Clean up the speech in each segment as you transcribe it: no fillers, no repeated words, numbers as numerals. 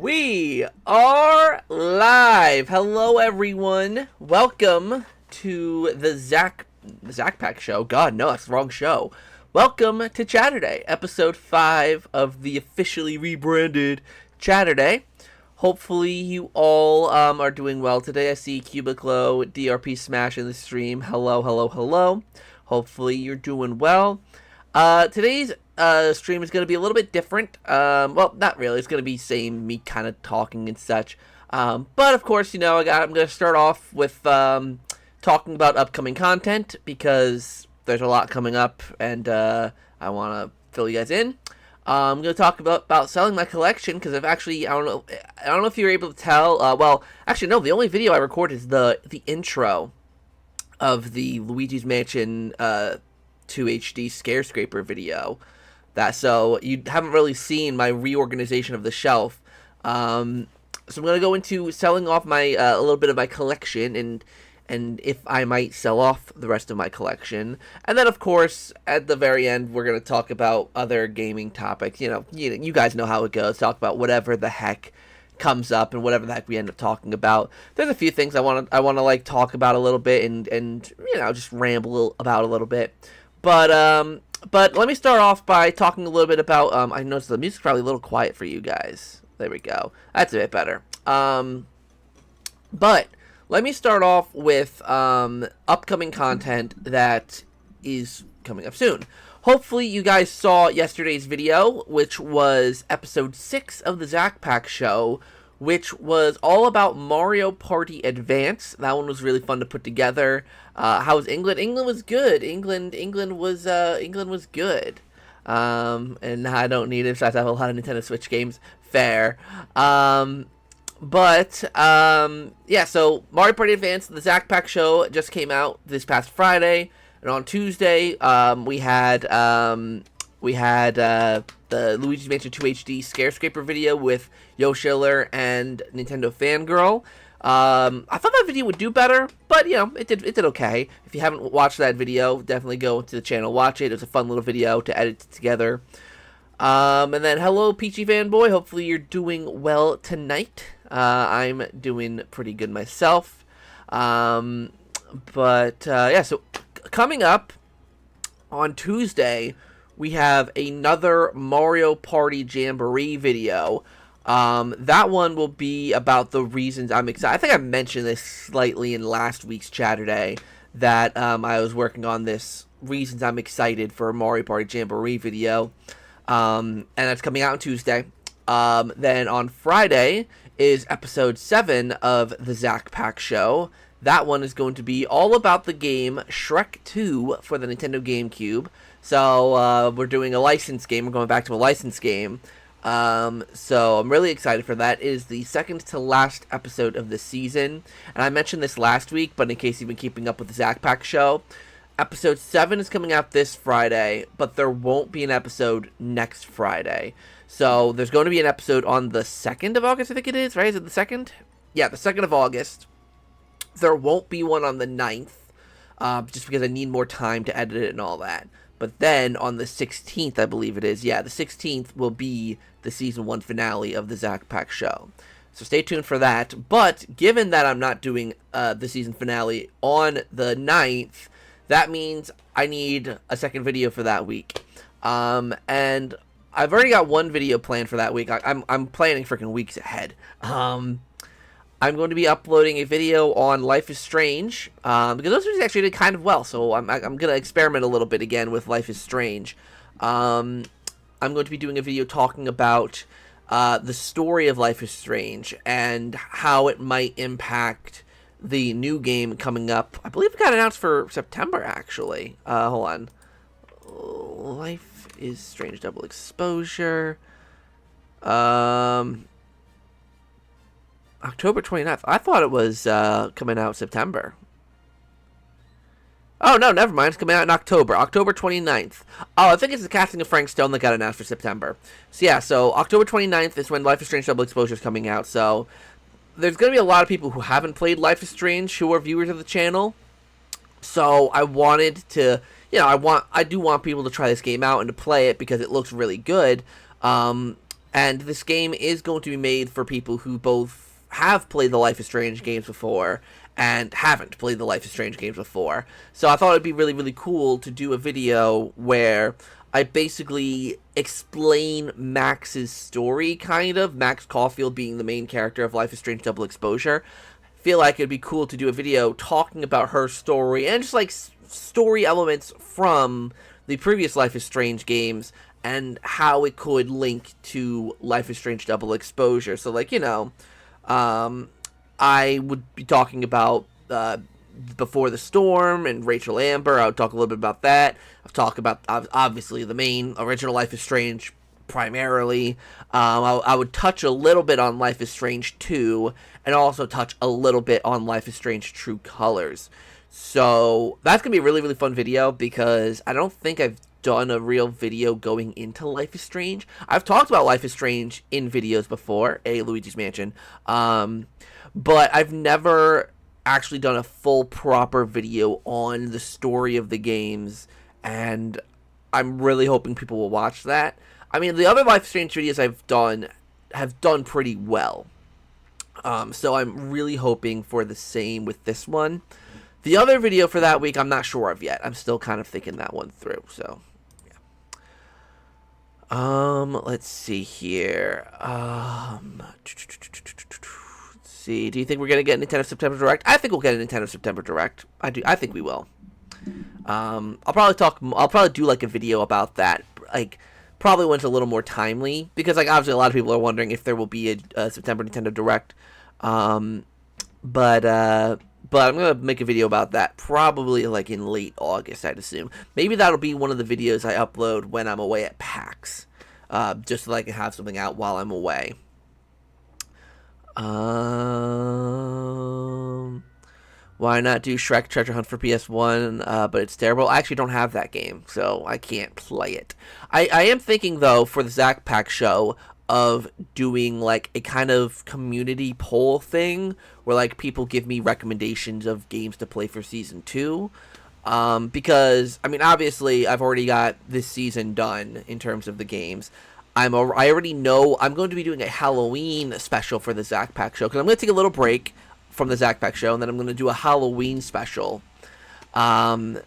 We are live. Hello, everyone. Welcome to the Zach Pack Show. God, no, that's the wrong show. Welcome to Chaturday, episode 5 of the officially rebranded Chaturday. Hopefully, you all are doing well today. I see Cubiclo, DRP Smash in the stream. Hello, hello, hello. Hopefully, you're doing well. Today's stream is going to be a little bit different. Well, not really. It's going to be same me kind of talking and such. But of course, you know, I'm going to start off with talking about upcoming content because there's a lot coming up, and I want to fill you guys in. I'm going to talk about selling my collection because I've actually I don't know if you're able to tell. Well, actually, no. The only video I recorded is the intro of the Luigi's Mansion 2 HD Scarescraper video. So you haven't really seen my reorganization of the shelf. So I'm gonna go into selling off my a little bit of my collection and if I might sell off the rest of my collection. And then of course at the very end we're gonna talk about other gaming topics. You guys know how it goes. Talk about whatever the heck comes up and whatever the heck we end up talking about. There's a few things I want to like talk about a little bit and just ramble about a little bit. But let me start off by talking a little bit about, I noticed the music's probably a little quiet for you guys. There we go. That's a bit better. But let me start off with upcoming content that is coming up soon. Hopefully you guys saw yesterday's video, which was episode 6 of the Zach Pack Show, which was all about Mario Party Advance. That one was really fun to put together. How was England? England was good. England was good. And I don't need it besides I have a lot of Nintendo Switch games. Fair. Yeah, so Mario Party Advance, the Zach Pack Show just came out this past Friday, and on Tuesday, we had the Luigi's Mansion 2 HD Scarescraper video with Yoshiller and Nintendo Fangirl. I thought that video would do better, but it did okay. If you haven't watched that video, definitely go to the channel, watch it. It was a fun little video to edit together. And then hello Peachy Fanboy, hopefully you're doing well tonight. I'm doing pretty good myself. Yeah, so coming up on Tuesday, we have another Mario Party Jamboree video. That one will be about the reasons I'm excited. I think I mentioned this slightly in last week's Chaturday, that I was working on this reasons I'm excited for a Mario Party Jamboree video. And that's coming out on Tuesday. Then on Friday is episode 7 of the Zach Pack Show. That one is going to be all about the game Shrek 2 for the Nintendo GameCube. So we're doing a licensed game. We're going back to a licensed game. So I'm really excited for that. It is the second to last episode of the season. And I mentioned this last week, but in case you've been keeping up with the Zach Pack Show, episode 7 is coming out this Friday, but there won't be an episode next Friday. So there's going to be an episode on the 2nd of August, I think it is, right? Is it the 2nd? Yeah, the 2nd of August. There won't be one on the 9th, just because I need more time to edit it and all that. But then on the 16th, I believe it is, yeah, the 16th will be the Season 1 finale of the Zach Pack Show. So stay tuned for that. But given that I'm not doing the season finale on the 9th, that means I need a second video for that week. And I've already got one video planned for that week. I'm planning freaking weeks ahead. I'm going to be uploading a video on Life is Strange, because those videos actually did kind of well, so I'm going to experiment a little bit again with Life is Strange. I'm going to be doing a video talking about the story of Life is Strange and how it might impact the new game coming up. I believe it got announced for September, actually. Hold on. Life is Strange Double Exposure. October 29th. I thought it was coming out September. Oh, no, never mind. It's coming out in October. October 29th. Oh, I think it's the casting of Frank Stone that got announced for September. So, yeah, so October 29th is when Life is Strange Double Exposure is coming out. So, there's going to be a lot of people who haven't played Life is Strange who are viewers of the channel. So, I wanted to, I do want people to try this game out and to play it because it looks really good. And this game is going to be made for people who both have played the Life is Strange games before and haven't played the Life is Strange games before. So I thought it'd be really, really cool to do a video where I basically explain Max's story, kind of. Max Caulfield being the main character of Life is Strange Double Exposure. I feel like it'd be cool to do a video talking about her story and just like story elements from the previous Life is Strange games and how it could link to Life is Strange Double Exposure. So, like, you know, I would be talking about Before the Storm and Rachel Amber. I would talk a little bit about that. I've talked about, obviously, the main original Life is Strange primarily. I would touch a little bit on Life is Strange 2 and also touch a little bit on Life is Strange True Colors. So that's going to be a really, really fun video because I don't think I've done a real video going into Life is Strange. I've talked about Life is Strange in videos before, Luigi's Mansion, but I've never actually done a full proper video on the story of the games, and I'm really hoping people will watch that. I mean, the other Life is Strange videos I've done have done pretty well, so I'm really hoping for the same with this one. The other video for that week, I'm not sure of yet. I'm still kind of thinking that one through, so, yeah. Let's see here. Let's see. Do you think we're going to get a Nintendo September Direct? I think we'll get a Nintendo September Direct. I think we will. I'll probably do, like, a video about that, like, probably when it's a little more timely, because, like, obviously a lot of people are wondering if there will be a September Nintendo Direct, but I'm going to make a video about that probably like in late August, I'd assume. Maybe that'll be one of the videos I upload when I'm away at PAX, just so I can have something out while I'm away. Why not do Shrek Treasure Hunt for PS1, but it's terrible? I actually don't have that game, so I can't play it. I am thinking, though, for the Zach Pack show, of doing like a kind of community poll thing where like people give me recommendations of games to play for season 2, because I mean, obviously I've already got this season done in terms of the games. I already know I'm going to be doing a Halloween special for the Zach Pack show, because I'm going to take a little break from the Zach Pack show and then I'm going to do a Halloween special, and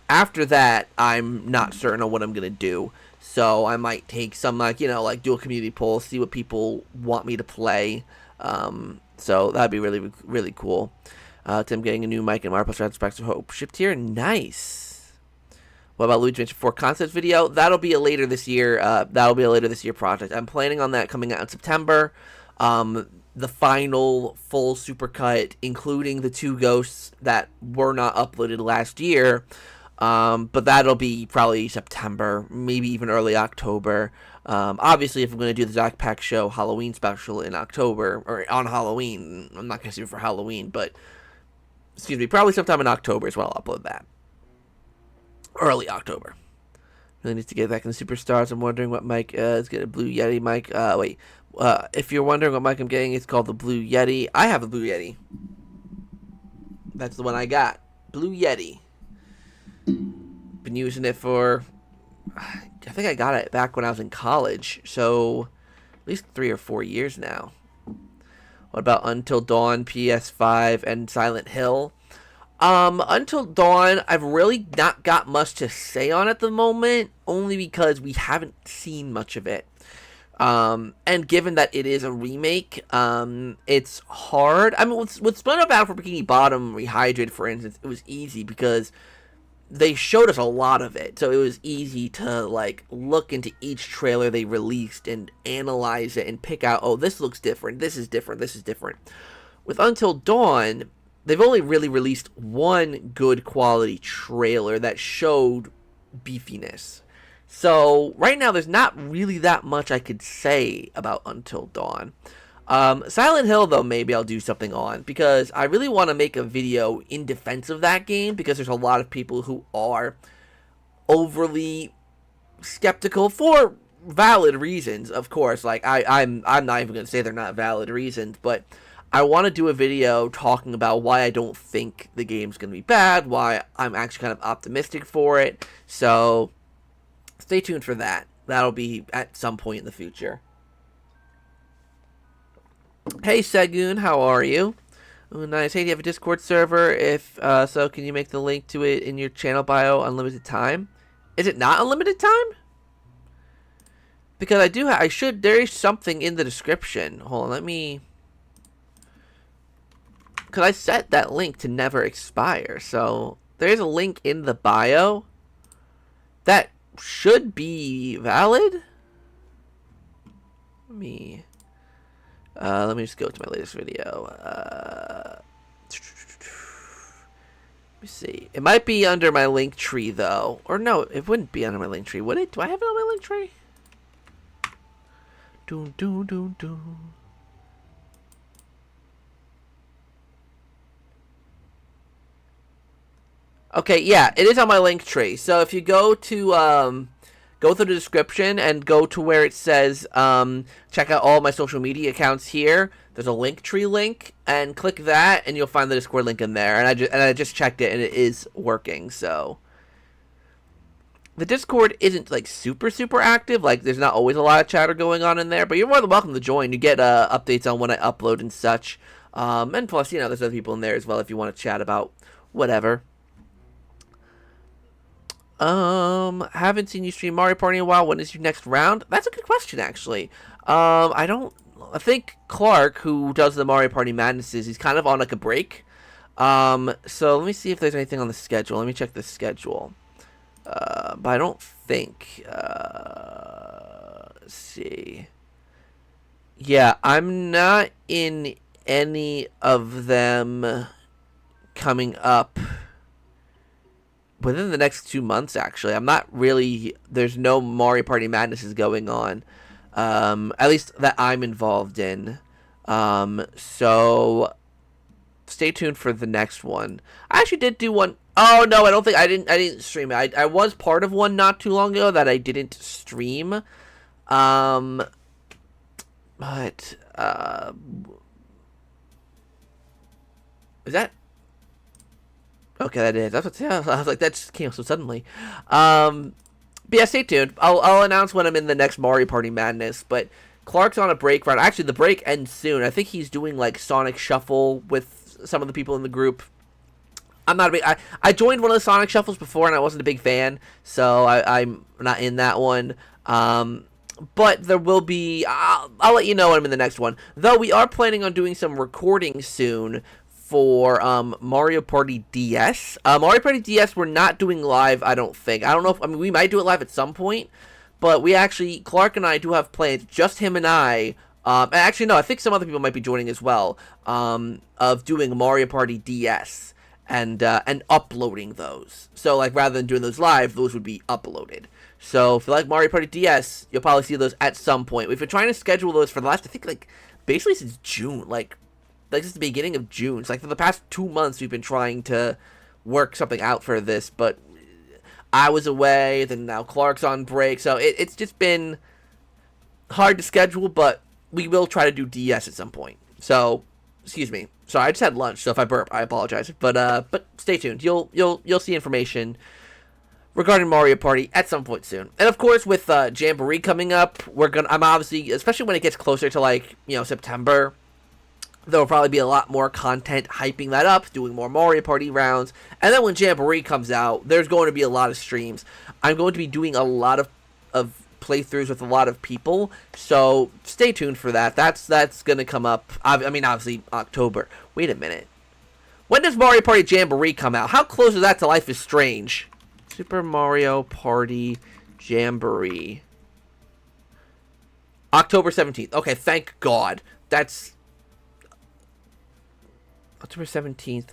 after that I'm not certain on what I'm going to do. So I might take some, like, you know, like do a community poll, see what people want me to play. So that'd be really, really cool. Tim getting a new mic and Marple Strats of Hope shipped here. Nice. What about Luigi's Mansion 4 concept video? That'll be a later this year. That'll be a later this year project. I'm planning on that coming out in September. The final full supercut, including the 2 ghosts that were not uploaded last year. But that'll be probably September, maybe even early October. Obviously, if I'm going to do the Zach Pack Show Halloween special in October, or on Halloween, I'm not going to do it for Halloween, but, excuse me, probably sometime in October is when I'll upload that. Early October. Really needs to get back in the Superstars. I'm wondering what mic is getting a Blue Yeti mic. If you're wondering what mic I'm getting, it's called the Blue Yeti. I have a Blue Yeti. That's the one I got. Blue Yeti. Been using it for, I think I got it back when I was in college, so at least 3 or 4 years now. What about Until Dawn, PS5, and Silent Hill? Until Dawn, I've really not got much to say on at the moment, only because we haven't seen much of it. And given that it is a remake, it's hard. I mean, with Splinter Battle for Bikini Bottom Rehydrated, for instance, it was easy because they showed us a lot of it, so it was easy to, like, look into each trailer they released and analyze it and pick out, oh, this looks different, this is different, this is different. With Until Dawn, they've only really released one good quality trailer that showed beefiness. So, right now, there's not really that much I could say about Until Dawn. Silent Hill, though, maybe I'll do something on, because I really want to make a video in defense of that game, because there's a lot of people who are overly skeptical for valid reasons, of course. Like, I'm not even going to say they're not valid reasons, but I want to do a video talking about why I don't think the game's going to be bad, why I'm actually kind of optimistic for it, so stay tuned for that. that'll be at some point in the future. Hey Segun, how are you? Ooh, nice. Hey, do you have a Discord server? If so, can you make the link to it in your channel bio unlimited time? Is it not unlimited time? Because I should, there is something in the description. Hold on, let me... Because I set that link to never expire. So, there is a link in the bio that should be valid. Let me just go to my latest video. Let me see. It might be under my link tree, though. Or no, it wouldn't be under my link tree, would it? Do I have it on my link tree? Doom, doom, doom, doom. Okay, yeah, it is on my link tree. So if you go to go through the description and go to where it says check out all my social media accounts here, there's a link tree link, and click that and you'll find the Discord link in there. And I just checked it and it is working. So the Discord isn't like super active, like there's not always a lot of chatter going on in there, but you're more than welcome to join. You get updates on when I upload and such, and plus, you know, there's other people in there as well if you want to chat about whatever. Haven't seen you stream Mario Party in a while. When is your next round? That's a good question, actually. I think Clark, who does the Mario Party Madnesses, he's kind of on like a break. So let me see if there's anything on the schedule. Let me check the schedule. But I don't think, let's see. Yeah, I'm not in any of them coming up within the next 2 months, actually. I'm not really... There's no Mario Party Madnesses going on. At least that I'm involved in. So stay tuned for the next one. I actually did do one... Oh, no, I don't think... I didn't stream it. I was part of one not too long ago that I didn't stream. But... Is that... Okay, that is. I was like, that just came so suddenly. But yeah, stay tuned. I'll announce when I'm in the next Mario Party Madness. But Clark's on a break right. Actually, the break ends soon. I think he's doing like Sonic Shuffle with some of the people in the group. I'm not a big. I joined one of the Sonic Shuffles before, and I wasn't a big fan, so I'm not in that one. But there will be. I'll let you know when I'm in the next one. Though we are planning on doing some recording soon for Mario Party DS. Mario Party DS we're not doing live, I don't think. I don't know if, I mean, we might do it live at some point, but we actually, Clark and I do have plans, just him and I, actually no, I think some other people might be joining as well, of doing Mario Party DS and uploading those. So like rather than doing those live, those would be uploaded. So if you like Mario Party DS, you'll probably see those at some point. We've been trying to schedule those for the last, I think like, basically since June, like since the beginning of June. It's like for the past 2 months we've been trying to work something out for this, but I was away, then now Clark's on break, so it's just been hard to schedule, but we will try to do DS at some point. So, excuse me. Sorry, I just had lunch, so if I burp, I apologize. But stay tuned. You'll see information regarding Mario Party at some point soon. And of course, with Jamboree coming up, I'm obviously, especially when it gets closer to like, you know, September, there will probably be a lot more content hyping that up, doing more Mario Party rounds. And then when Jamboree comes out, there's going to be a lot of streams. I'm going to be doing a lot of playthroughs with a lot of people, so stay tuned for that. That's going to come up, I mean, obviously, October. Wait a minute. When does Mario Party Jamboree come out? How close is that to Life is Strange? Super Mario Party Jamboree. October 17th. Okay, thank God. That's October 17th.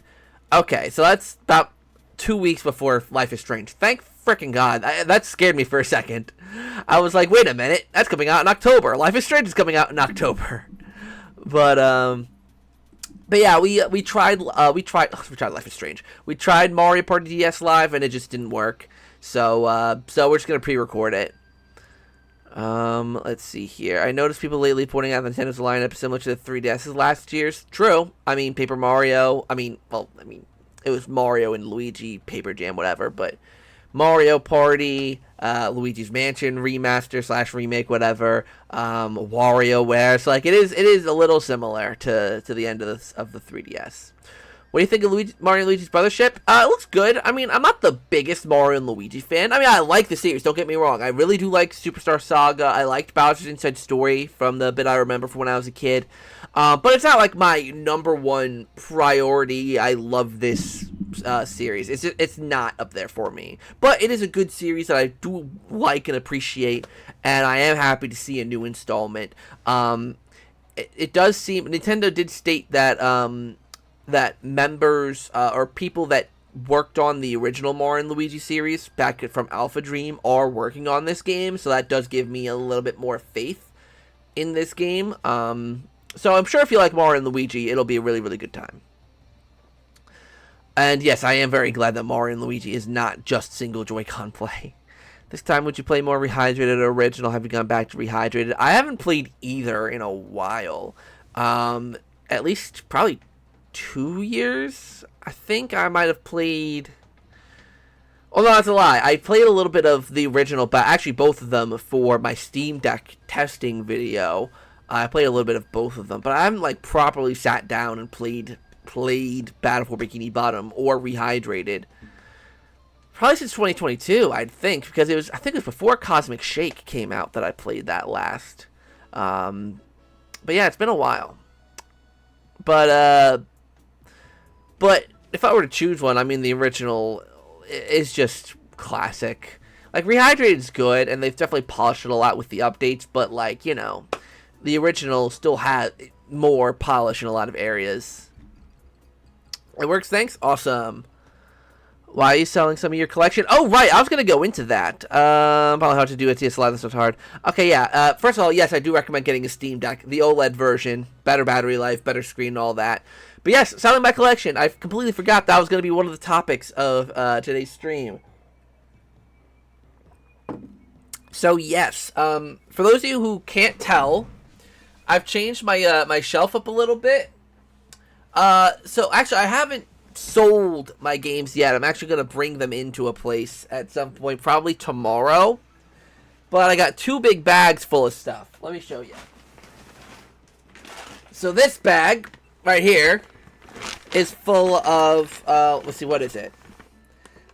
Okay, so that's about 2 weeks before Life is Strange. Thank frickin' God. That scared me for a second. I was like, wait a minute. That's coming out in October. Life is Strange is coming out in October. But yeah, we tried Life is Strange. We tried Mario Party DS Live and it just didn't work. So we're just going to pre-record it. Let's see here. I noticed people lately pointing out Nintendo's lineup similar to the 3DS's last year's. True. I mean, Paper Mario. It was Mario and Luigi, Paper Jam, whatever. But Mario Party, Luigi's Mansion remaster / remake, whatever, WarioWare. So like it is a little similar to the end of the 3DS. What do you think of Mario and Luigi's Brothership? It looks good. I mean, I'm not the biggest Mario and Luigi fan. I mean, I like the series, don't get me wrong. I really do like Superstar Saga. I liked Bowser's Inside Story from the bit I remember from when I was a kid. But it's not like my #1 priority. I love this series. It's not up there for me. But it is a good series that I do like and appreciate, and I am happy to see a new installment. It does seem... Nintendo did state that... that members or people that worked on the original Mario and Luigi series back from Alpha Dream are working on this game, so that does give me a little bit more faith in this game. So I'm sure if you like Mario and Luigi, it'll be a really, really good time. And yes, I am very glad that Mario and Luigi is not just single Joy-Con play. This time, would you play more Rehydrated or Original? Have you gone back to Rehydrated? I haven't played either in a while. At least probably 2 years. I think I might have played... Oh, no, that's a lie. I played a little bit of the original, but actually both of them for my Steam Deck testing video. I played a little bit of both of them, but I haven't like properly sat down and played Battle for Bikini Bottom or Rehydrated. Probably since 2022, I'd think, because I think it was before Cosmic Shake came out that I played that last. But yeah, it's been a while. But if I were to choose one, I mean, the original is just classic. Like, Rehydrated's good, and they've definitely polished it a lot with the updates, but, like, you know, the original still had more polish in a lot of areas. It works, thanks? Awesome. Why are you selling some of your collection? Oh, right, I was going to go into that. Probably hard to do it. It's a lot of stuff hard. Okay, yeah, first of all, yes, I do recommend getting a Steam Deck. The OLED version, better battery life, better screen, all that. But yes, selling my collection. I completely forgot that was going to be one of the topics of today's stream. So yes, for those of you who can't tell, I've changed my my shelf up a little bit. So actually, I haven't sold my games yet. I'm actually going to bring them into a place at some point, probably tomorrow. But I got 2 big bags full of stuff. Let me show you. So this bag right here is full of, let's see, what is it?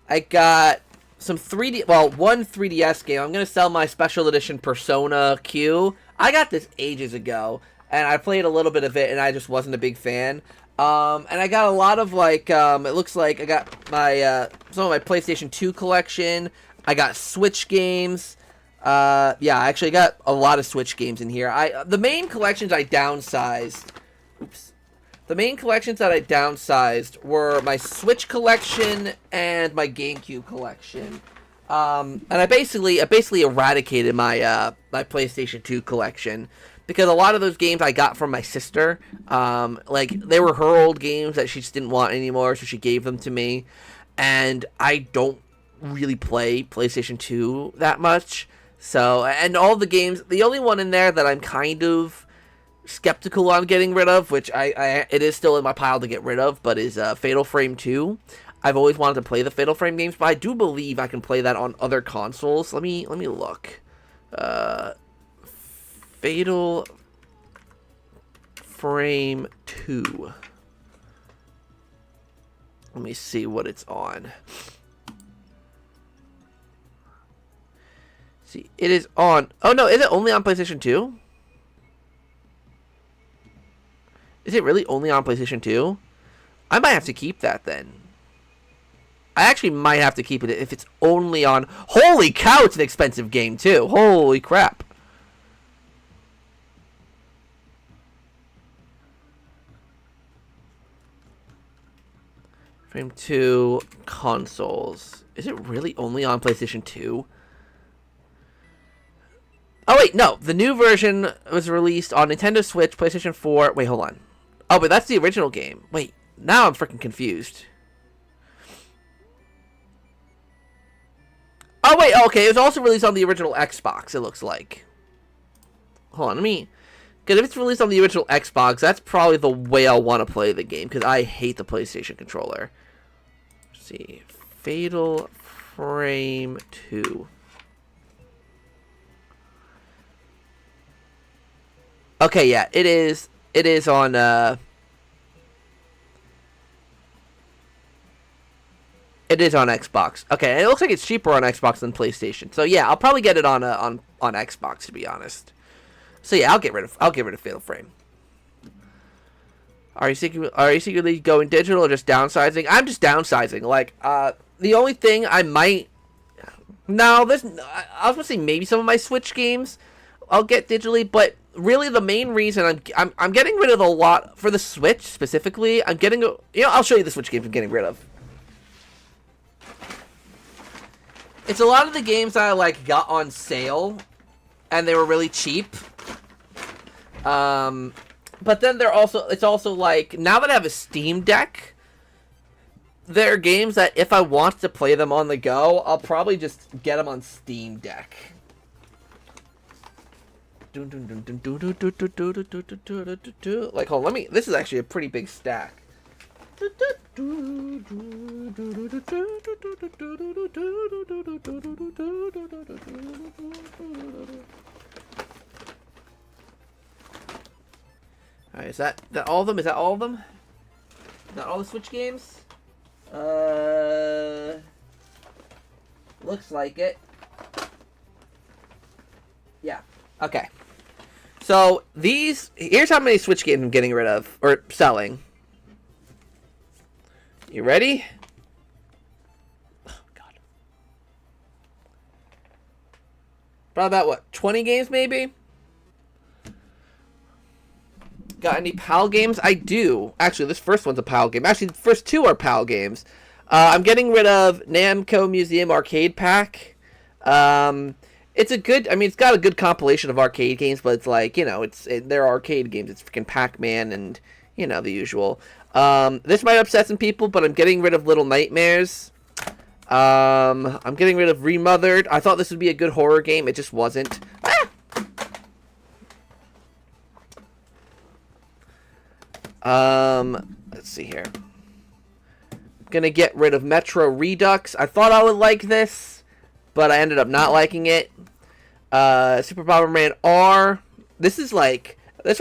I got some one 3DS game. I'm going to sell my special edition Persona Q. I got this ages ago, and I played a little bit of it, and I just wasn't a big fan. And I got a lot of, like, it looks like I got my, some of my PlayStation 2 collection. I got Switch games. Yeah, I actually got a lot of Switch games in here. The main collections I downsized. Oops. The main collections that I downsized were my Switch collection and my GameCube collection. And I basically eradicated my, my PlayStation 2 collection. Because a lot of those games I got from my sister, like, they were her old games that she just didn't want anymore, so she gave them to me. And I don't really play PlayStation 2 that much. So, and all the games, the only one in there that I'm kind of skeptical on getting rid of, which it is still in my pile to get rid of, but is Fatal Frame 2. I've always wanted to play the Fatal Frame games, but I do believe I can play that on other consoles. Let me look. Fatal Frame 2. Let me see what it's on. See, it is on... Oh, no, is it only on PlayStation 2? Is it really only on PlayStation 2? I might have to keep that, then. I actually might have to keep it if it's only on... Holy cow, it's an expensive game, too. Holy crap. Frame 2 consoles. Is it really only on PlayStation 2? Oh, wait, no. The new version was released on Nintendo Switch, PlayStation 4. Wait, hold on. Oh, but that's the original game. Wait, now I'm freaking confused. Oh, wait, okay. It was also released on the original Xbox, it looks like. Hold on, let me... Because if it's released on the original Xbox, that's probably the way I'll want to play the game, because I hate the PlayStation controller. Let's see. Fatal Frame 2. Okay, yeah, it is. It is on. It is on Xbox. Okay, it looks like it's cheaper on Xbox than PlayStation. So yeah, I'll probably get it on on Xbox, to be honest. So yeah, I'll get rid of Fatal Frame. Are you secretly going digital or just downsizing? I'm just downsizing. Like, the only thing I might... No, I was gonna say maybe some of my Switch games I'll get digitally, but really the main reason I'm getting rid of a lot for the Switch specifically. I'm getting... I'll show you the Switch games I'm getting rid of. It's a lot of the games that I, like, got on sale, and they were really cheap. But then it's also like, now that I have a Steam Deck, there are games that if I want to play them on the go, I'll probably just get them on Steam Deck. Like, hold on, this is actually a pretty big stack. Alright, is that all of them? Is that all of them? Not all the Switch games? Looks like it. Yeah. Okay. So, here's how many Switch games I'm getting rid of, or selling. You ready? Oh, God. Probably about, what, 20 games, maybe? Got any PAL games? I do. Actually, this first one's a PAL game. Actually, the first two are PAL games. I'm getting rid of Namco Museum Arcade Pack. It's a good... I mean, it's got a good compilation of arcade games, but it's like, they're arcade games. It's freaking Pac-Man and, the usual. This might upset some people, but I'm getting rid of Little Nightmares. I'm getting rid of Remothered. I thought this would be a good horror game. It just wasn't. Let's see here. I'm gonna get rid of Metro Redux. I thought I would like this, but I ended up not liking it. Super Bomberman R. This was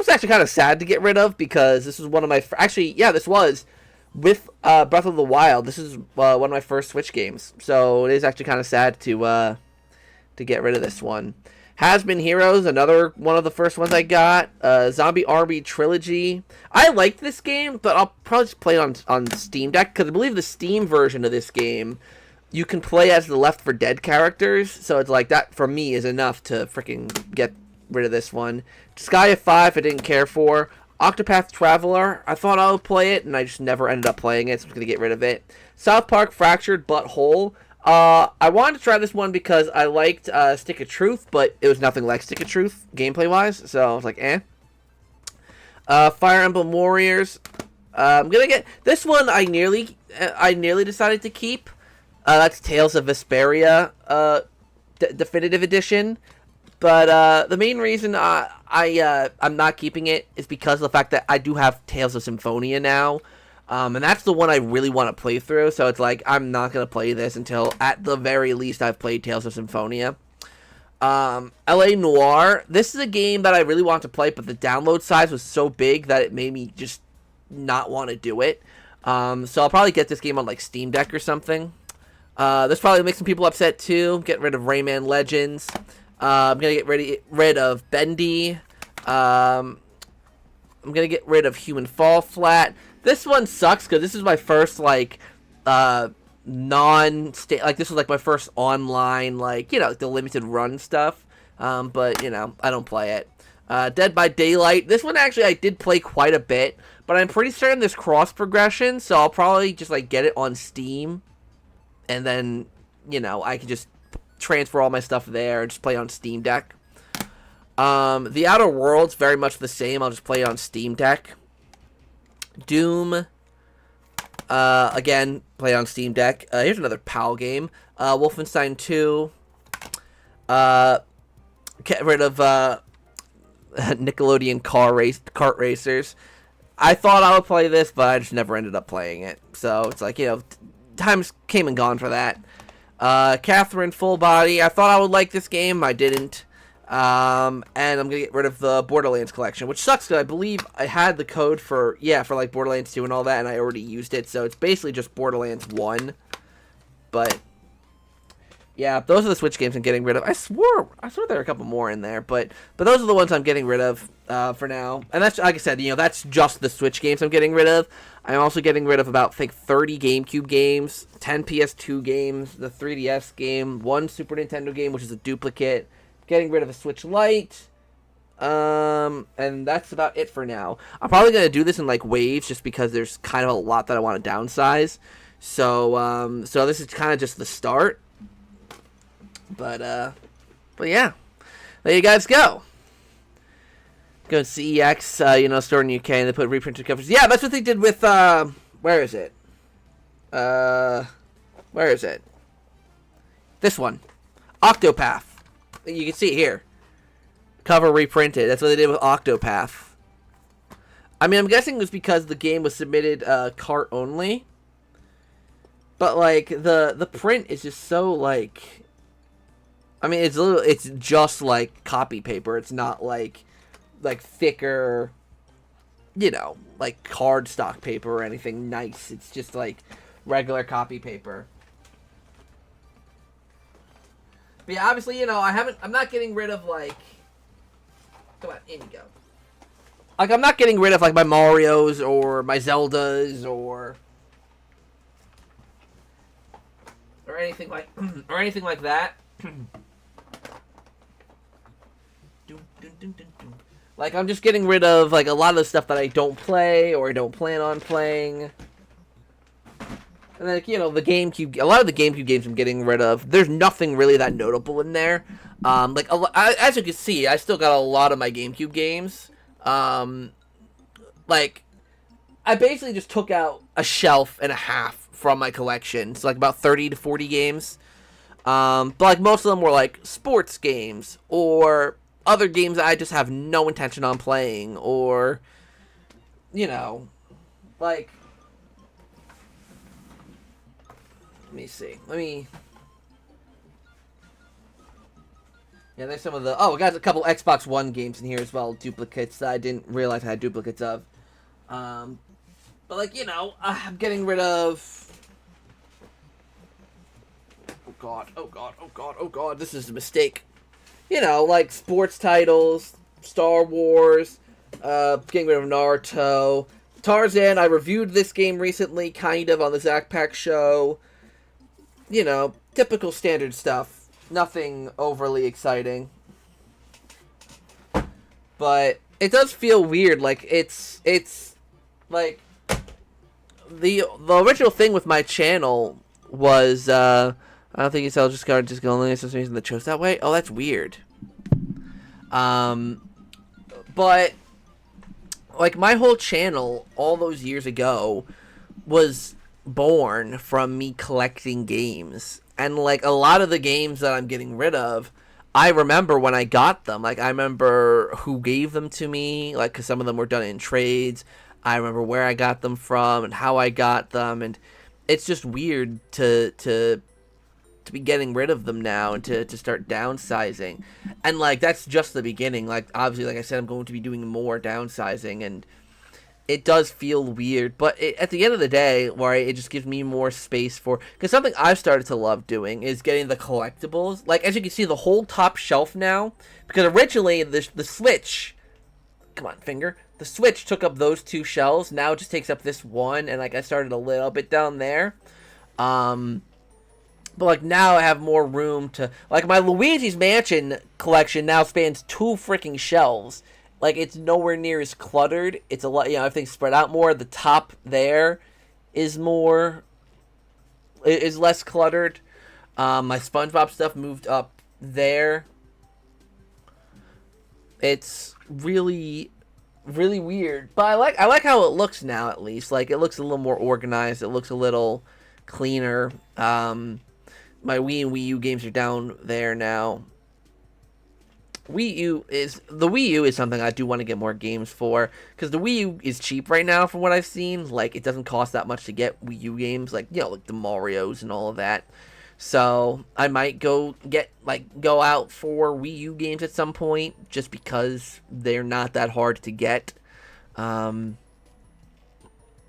actually kind of sad to get rid of because this was one of my... this was with Breath of the Wild. This is one of my first Switch games, so it is actually kind of sad to get rid of this one. Has Been Heroes, another one of the first ones I got. Zombie Army Trilogy. I liked this game, but I'll probably just play it on Steam Deck, because I believe the Steam version of this game, you can play as the Left 4 Dead characters, so it's like, that for me is enough to freaking get rid of this one. Sky of 5, I didn't care for. Octopath Traveler, I thought I would play it, and I just never ended up playing it, so I'm going to get rid of it. South Park Fractured But Whole. I wanted to try this one because I liked Stick of Truth, but it was nothing like Stick of Truth, gameplay-wise, so I was like, eh. Fire Emblem Warriors. I'm gonna get... This one I nearly decided to keep. That's Tales of Vesperia, Definitive Edition. But the main reason I'm not keeping it is because of the fact that I do have Tales of Symphonia now. And that's the one I really want to play through, so it's like, I'm not going to play this until, at the very least, I've played Tales of Symphonia. L.A. Noire, this is a game that I really want to play, but the download size was so big that it made me just not want to do it. So I'll probably get this game on, like, Steam Deck or something. This probably makes some people upset, too. Get rid of Rayman Legends. I'm going to get rid of Bendy. I'm going to get rid of Human Fall Flat. This one sucks because this is my first, like, this was, like, my first online, like, the limited run stuff. But, I don't play it. Dead by Daylight. This one, actually, I did play quite a bit. But I'm pretty certain there's cross progression, so I'll probably just, like, get it on Steam. And then, I can just transfer all my stuff there and just play on Steam Deck. The Outer Worlds, very much the same. I'll just play it on Steam Deck. Doom, again, play on Steam Deck. Here's another PAL game. Wolfenstein 2. Get rid of Nickelodeon kart racers. I thought I would play this, but I just never ended up playing it. So it's like, times came and gone for that. Catherine Full Body. I thought I would like this game. I didn't. And I'm gonna get rid of the Borderlands collection, which sucks because I believe I had the code for like Borderlands 2 and all that, and I already used it, so it's basically just Borderlands 1. But yeah, those are the Switch games I'm getting rid of. I swore there were a couple more in there, but those are the ones I'm getting rid of for now. And that's, like I said, that's just the Switch games I'm getting rid of. I'm also getting rid of about, I think, 30 GameCube games, 10 PS2 games, the 3DS game, 1 Super Nintendo game, which is a duplicate. Getting rid of a Switch Lite. And that's about it for now. I'm probably going to do this in, like, waves, just because there's kind of a lot that I want to downsize. So this is kind of just the start. But yeah, there you guys go. Go to CEX, store in the UK, and they put reprinted covers. Yeah, that's what they did with, where is it? Where is it? This one. Octopath. You can see it here. Cover reprinted. That's what they did with Octopath. I mean, I'm guessing it was because the game was submitted, cart only. But, like, the print is just so, like... I mean, it's just like copy paper. It's not like thicker, like cardstock paper or anything nice. It's just like regular copy paper. But yeah, obviously, I'm not getting rid of, like, come on, in you go. Like, I'm not getting rid of, like, my Marios or my Zeldas or anything like that. Like, I'm just getting rid of, like, a lot of the stuff that I don't play or I don't plan on playing. And then, a lot of the GameCube games I'm getting rid of, there's nothing really that notable in there. Like, as you can see, I still got a lot of my GameCube games. Like, I basically just took out a shelf and a half from my collection. So, like, about 30 to 40 games. But, like, most of them were, like, sports games or other games that I just have no intention on playing, or, like, let me see. Yeah, there's some of the, we got a couple Xbox One games in here as well, duplicates that I didn't realize I had duplicates of. But, like, I'm getting rid of, oh god, this is a mistake. Like sports titles, Star Wars, getting rid of Naruto, Tarzan. I reviewed this game recently, kind of, on the Zach Pack show. Typical standard stuff. Nothing overly exciting. But it does feel weird. Like, it's like, the original thing with my channel was, I don't think it's all just going only for some reason that chose that way. Oh, that's weird. But, like, my whole channel all those years ago was born from me collecting games. And, like, a lot of the games that I'm getting rid of, I remember when I got them. Like, I remember who gave them to me, like, because some of them were done in trades. I remember where I got them from and how I got them. And it's just weird to be getting rid of them now and to start downsizing. And, like, that's just the beginning. Like, obviously, like I said, I'm going to be doing more downsizing, and it does feel weird, but at the end of the day, right, it just gives me more space for, because something I've started to love doing is getting the collectibles. Like, as you can see, the whole top shelf now, because originally the Switch, come on, finger, the Switch took up those two shelves. Now it just takes up this one, and, like, I started a little bit down there. But, like, now I have more room to, like, my Luigi's Mansion collection now spans 2 freaking shelves. Like, it's nowhere near as cluttered. It's a lot, everything's spread out more. The top there is less cluttered. My SpongeBob stuff moved up there. It's really, really weird. But I like how it looks now, at least. Like, it looks a little more organized. It looks a little cleaner. My Wii and Wii U games are down there now. The Wii U is something I do want to get more games for, because the Wii U is cheap right now from what I've seen. Like, it doesn't cost that much to get Wii U games, like, like the Marios and all of that. So I might go out for Wii U games at some point, just because they're not that hard to get. My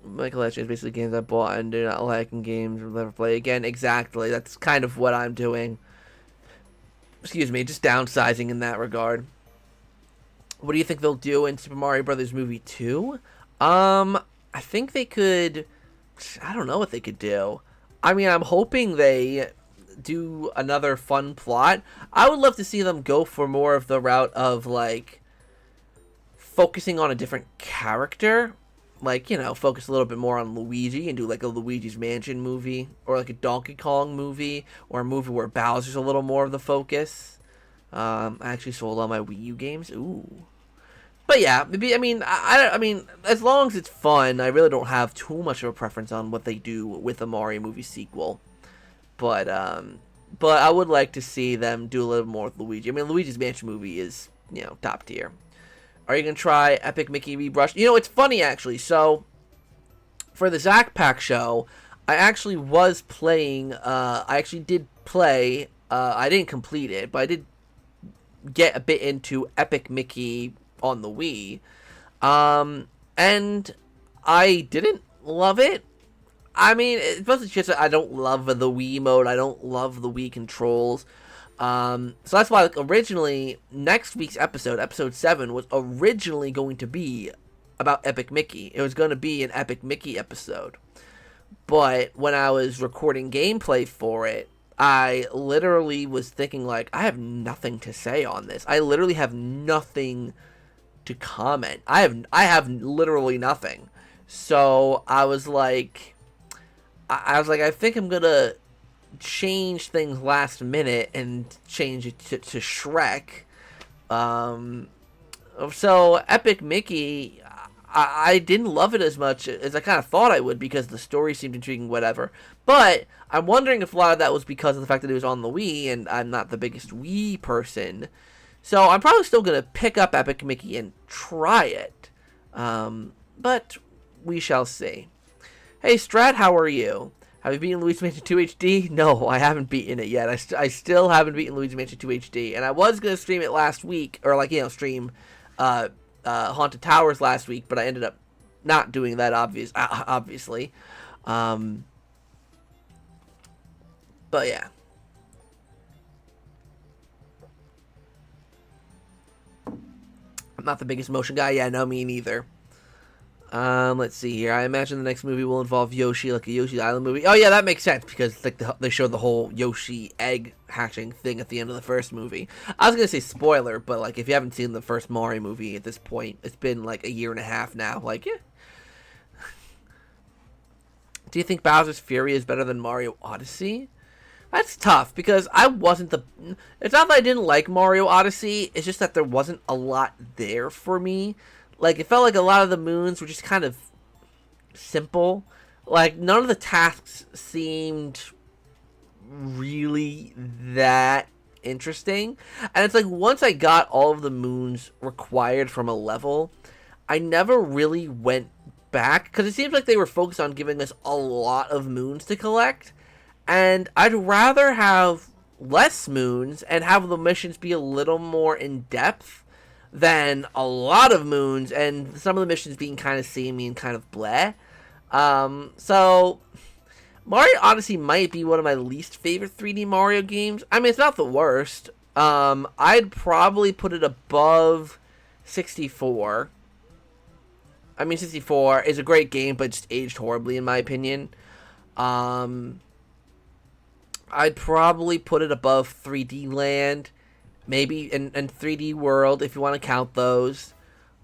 collection is basically games I bought and do not like, and games I'll never play again. Exactly. That's kind of what I'm doing. Excuse me, just downsizing in that regard. What do you think they'll do in Super Mario Brothers Movie 2? I think they could... I don't know what they could do. I mean, I'm hoping they do another fun plot. I would love to see them go for more of the route of, like, focusing on a different character. Like, you know, focus a little bit more on Luigi and do, like, a Luigi's Mansion movie. Or, like, a Donkey Kong movie. Or a movie where Bowser's a little more of the focus. I actually sold all my Wii U games. Ooh. But yeah, maybe, I mean, I mean, as long as it's fun, I really don't have too much of a preference on what they do with a Mario movie sequel. But I would like to see them do a little more with Luigi. I mean, Luigi's Mansion movie is, you know, top tier. Are you going to try Epic Mickey Rebrush? You know, it's funny, actually. So, for the Zack Pack show, I actually was playing, I actually did play, I didn't complete it, but I did get a bit into Epic Mickey on the Wii. And I didn't love it. I mean, it's mostly just that I don't love the Wii mode. I don't love the Wii controls. So that's why, like, originally, next week's episode, episode 7, was originally going to be about Epic Mickey. It was going to be an Epic Mickey episode. But when I was recording gameplay for it, I literally was thinking, like, I have nothing to say on this. I literally have nothing to comment. I have literally nothing. So I was like, I think I'm gonna change things last minute and change it to Shrek. So Epic Mickey, I didn't love it as much as I kind of thought I would, because the story seemed intriguing, whatever. But I'm wondering if a lot of that was because of the fact that it was on the Wii, and I'm not the biggest Wii person. So I'm probably still going to pick up Epic Mickey and try it. But we shall see. Hey, Strat, how are you? Have you beaten Luigi's Mansion 2 HD? No, I haven't beaten it yet. I still haven't beaten Luigi's Mansion 2 HD. And I was going to stream it last week, or, like, you know, stream Haunted Towers last week, but I ended up not doing that, obviously. But yeah. I'm not the biggest motion guy. Yeah, no, me neither. Let's see here. I imagine the next movie will involve Yoshi, like a Yoshi Island movie. Oh yeah, that makes sense, because like they showed the whole Yoshi egg hatching thing at the end of the first movie. I was gonna say spoiler, but like if you haven't seen the first Mario movie at this point, it's been like a year and a half now. Like, yeah. Do you think Bowser's Fury is better than Mario Odyssey? That's tough, because I wasn't the... It's not that I didn't like Mario Odyssey, it's just that there wasn't a lot there for me. Like, it felt like a lot of the moons were just kind of simple. Like, none of the tasks seemed really that interesting. And it's like, once I got all of the moons required from a level, I never really went back, because it seems like they were focused on giving us a lot of moons to collect. And I'd rather have less moons and have the missions be a little more in-depth than a lot of moons and some of the missions being kind of samey and kind of bleh. So Mario Odyssey might be one of my least favorite 3D Mario games. I mean, it's not the worst. I'd probably put it above 64. I mean, 64 is a great game, but just aged horribly in my opinion. I'd probably put it above 3D Land, maybe, and 3D World, if you want to count those.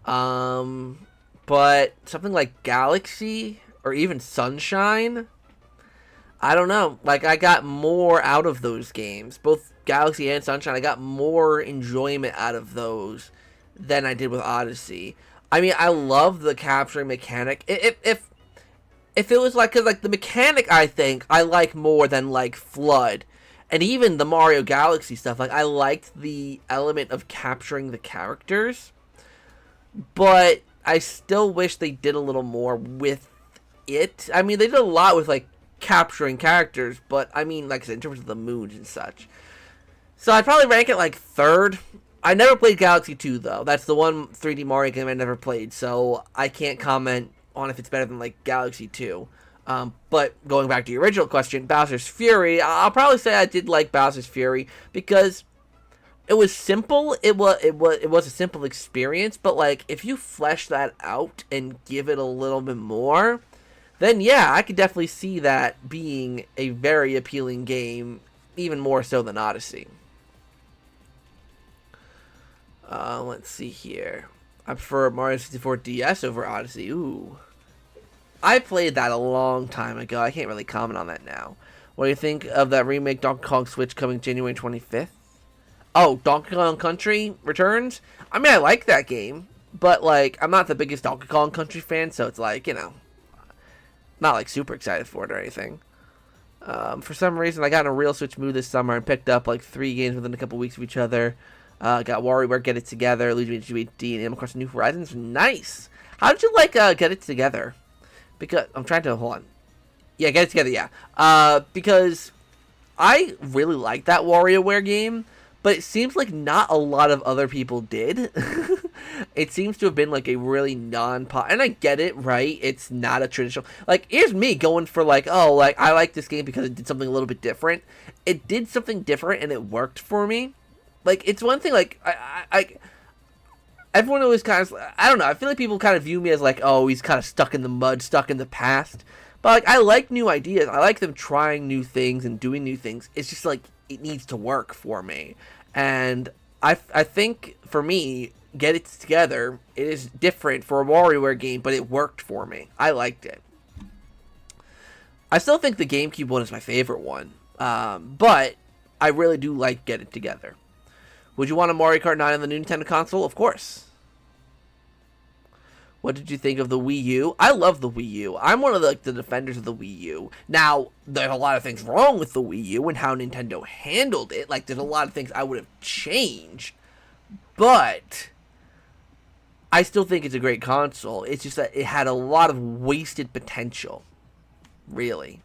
But something like Galaxy, or even Sunshine, I don't know. Like, I got more out of those games. Both Galaxy and Sunshine, I got more enjoyment out of those than I did with Odyssey. I mean, I love the capturing mechanic. If it was like, cause like the mechanic, I think I like more than like Flood, and even the Mario Galaxy stuff. Like, I liked the element of capturing the characters, but I still wish they did a little more with it. I mean, they did a lot with like capturing characters, but I mean, like I said, in terms of the moons and such. So I'd probably rank it like third. I never played Galaxy 2, though. That's the one 3D Mario game I never played, so I can't comment on if it's better than, like, Galaxy 2. But going back to your original question, Bowser's Fury, I'll probably say I did like Bowser's Fury because it was simple. It was a simple experience, but, like, if you flesh that out and give it a little bit more, then, yeah, I could definitely see that being a very appealing game, even more so than Odyssey. Let's see here. I prefer Mario 64 DS over Odyssey. Ooh. I played that a long time ago. I can't really comment on that now. What do you think of that remake Donkey Kong Switch coming January 25th? Oh, Donkey Kong Country Returns? I mean, I like that game, but, like, I'm not the biggest Donkey Kong Country fan, so it's like, you know, not, like, super excited for it or anything. For some reason, I got in a real Switch mood this summer and picked up, like, 3 games within a couple weeks of each other. Got WarioWare Get It Together, Luigi HD, and Animal Crossing New Horizons. Nice! How did you like Get It Together? Because I'm trying to hold on. Yeah, Get It Together. Yeah. Because I really like that WarioWare game, but it seems like not a lot of other people did. It seems to have been like a really non-pop, and I get it, right? It's not a traditional. Like, here's me going for like, oh, like I like this game because it did something a little bit different. It did something different, and it worked for me. Like, it's one thing, like, everyone always kind of, I don't know, I feel like people kind of view me as, like, oh, he's kind of stuck in the mud, stuck in the past. But, like, I like new ideas. I like them trying new things and doing new things. It's just, like, it needs to work for me. And I think, for me, Get It Together, it is different for a WarioWare game, but it worked for me. I liked it. I still think the GameCube one is my favorite one. But I really do like Get It Together. Would you want a Mario Kart 9 on the new Nintendo console? Of course. What did you think of the Wii U? I love the Wii U. I'm one of the defenders of the Wii U. Now, there's a lot of things wrong with the Wii U and how Nintendo handled it. Like, there's a lot of things I would have changed. But I still think it's a great console. It's just that it had a lot of wasted potential. Really.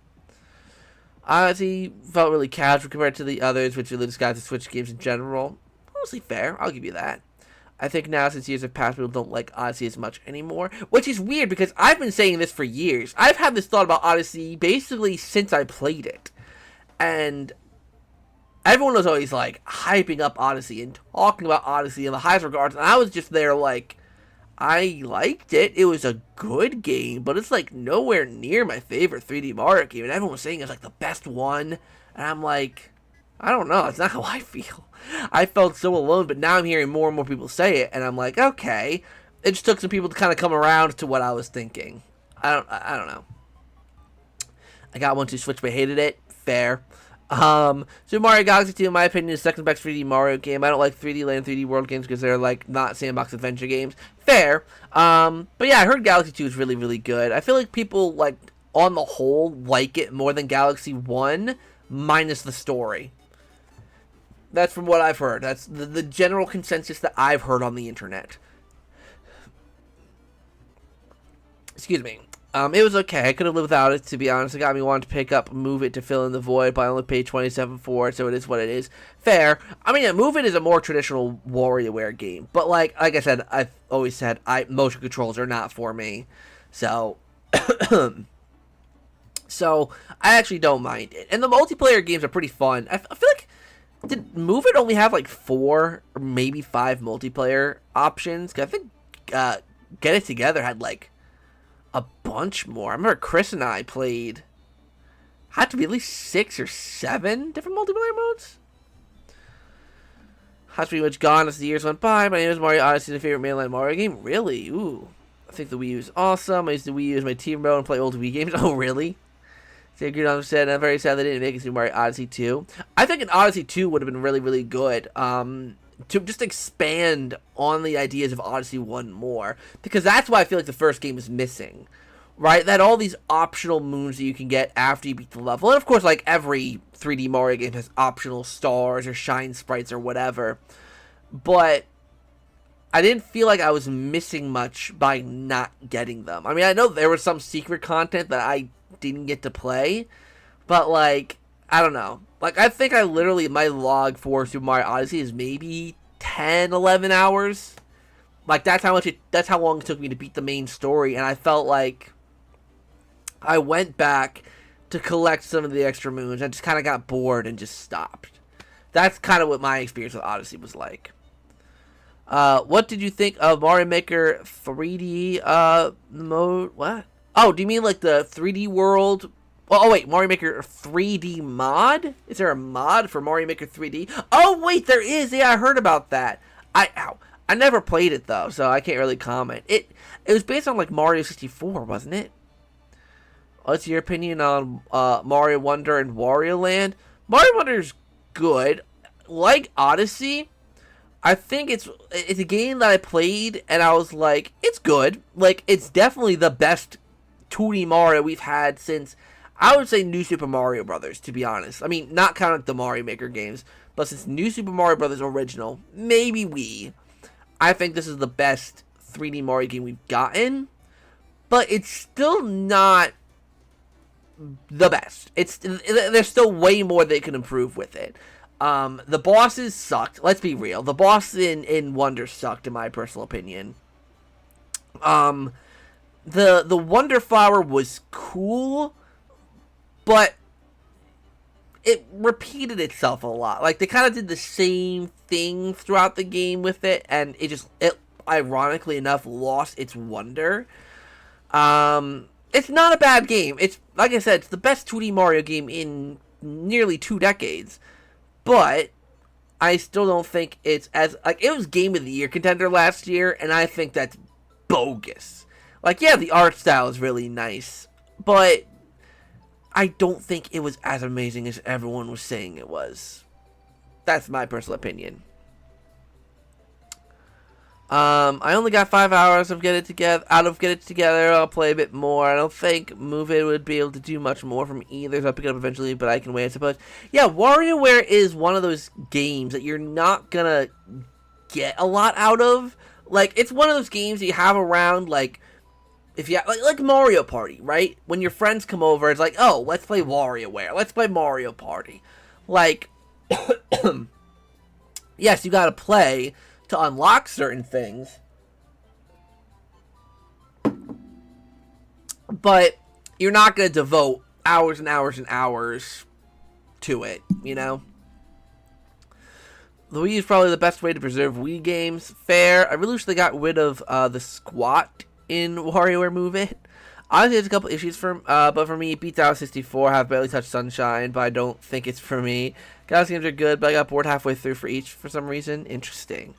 Honestly, felt really casual compared to the others, which really disguised the Switch games in general. Mostly fair, I'll give you that. I think now, since years have passed, people don't like Odyssey as much anymore. Which is weird, because I've been saying this for years. I've had this thought about Odyssey basically since I played it. And everyone was always, like, hyping up Odyssey and talking about Odyssey in the highest regards. And I was just there, like, I liked it. It was a good game, but it's, like, nowhere near my favorite 3D Mario game. And everyone was saying it's, like, the best one. And I'm like, I don't know. It's not how I feel. I felt so alone, but now I'm hearing more and more people say it, and I'm like, okay. It just took some people to kind of come around to what I was thinking. I don't know. I got one to Switch, but hated it. Fair. Super Mario Galaxy 2, in my opinion, is the second best 3D Mario game. I don't like 3D Land, 3D World games because they're, like, not sandbox adventure games. Fair. But yeah, I heard Galaxy 2 is really, really good. I feel like people, like, on the whole, like it more than Galaxy 1, minus the story. That's from what I've heard. That's the general consensus that I've heard on the internet. Excuse me. It was okay. I could have lived without it, to be honest. It got me wanting to pick up Move It to fill in the void, but I only paid $27 for it, so it is what it is. Fair. I mean, yeah, Move It is a more traditional WarioWare game, but like I said, I've always said, motion controls are not for me. So, so I actually don't mind it. And the multiplayer games are pretty fun. I feel like, did Move It only have like 4 or maybe 5 multiplayer options? 'Cause I think Get It Together had like a bunch more. I remember Chris and I played, had to be at least 6 or 7 different multiplayer modes. Has pretty much gone as the years went by. My name is Mario Odyssey, my favorite mainline Mario game. Really? Ooh. I think the Wii U is awesome. I used the Wii U as my team remote and play old Wii games. Oh, really? Sacred said, I'm very sad they didn't make it Super Mario Odyssey 2. I think an Odyssey 2 would have been really, really good. To just expand on the ideas of Odyssey 1 more. Because that's why I feel like the first game is missing. Right? That all these optional moons that you can get after you beat the level. And of course, like every 3D Mario game has optional stars or shine sprites or whatever. But I didn't feel like I was missing much by not getting them. I mean, I know there was some secret content that I didn't get to play. But, like, I don't know. Like, I think I literally, my log for Super Mario Odyssey is maybe 10, 11 hours. Like, that's how long it took me to beat the main story, and I felt like I went back to collect some of the extra moons. I just kind of got bored and just stopped. That's kind of what my experience with Odyssey was like. What did you think of Mario Maker 3D mode? What? Oh, do you mean like the 3D world? Oh, wait, Mario Maker 3D mod? Is there a mod for Mario Maker 3D? Oh, wait, there is. Yeah, I heard about that. I never played it, though, so I can't really comment. It was based on, like, Mario 64, wasn't it? What's your opinion on Mario Wonder and Wario Land? Mario Wonder's good. Like Odyssey, I think it's a game that I played, and I was like, it's good. Like, it's definitely the best 2D Mario we've had since, I would say, New Super Mario Brothers, to be honest. I mean, not counting the Mario Maker games, but since New Super Mario Brothers original, maybe Wii, I think this is the best 3D Mario game we've gotten. But it's still not the best. There's still way more they can improve with it. The bosses sucked. Let's be real. The boss in Wonder sucked, in my personal opinion. The Wonder Flower was cool, but it repeated itself a lot. Like, they kind of did the same thing throughout the game with it, and it ironically enough lost its wonder. It's not a bad game. It's, like I said, it's the best 2D Mario game in nearly 2 decades. But I still don't think it's as, like, it was Game of the Year contender last year, and I think that's bogus. Like, yeah, the art style is really nice, but I don't think it was as amazing as everyone was saying it was. That's my personal opinion. I only got 5 hours of Get It Together. I'll play a bit more. I don't think Move It would be able to do much more from either, so I'll pick it up eventually, but I can wait, I suppose. Yeah, WarioWare is one of those games that you're not gonna get a lot out of. Like, it's one of those games that you have around, like, if you like Mario Party, right? When your friends come over, it's like, oh, let's play WarioWare. Let's play Mario Party. Like, yes, you gotta play to unlock certain things, but you're not going to devote hours and hours and hours to it, you know? The Wii is probably the best way to preserve Wii games. Fair. I really wish they got rid of the squat in WarioWare Move It. Honestly, there's a couple issues but for me, it beats out 64. I have barely touched Sunshine, but I don't think it's for me. Galaxy games are good, but I got bored halfway through for each for some reason. Interesting.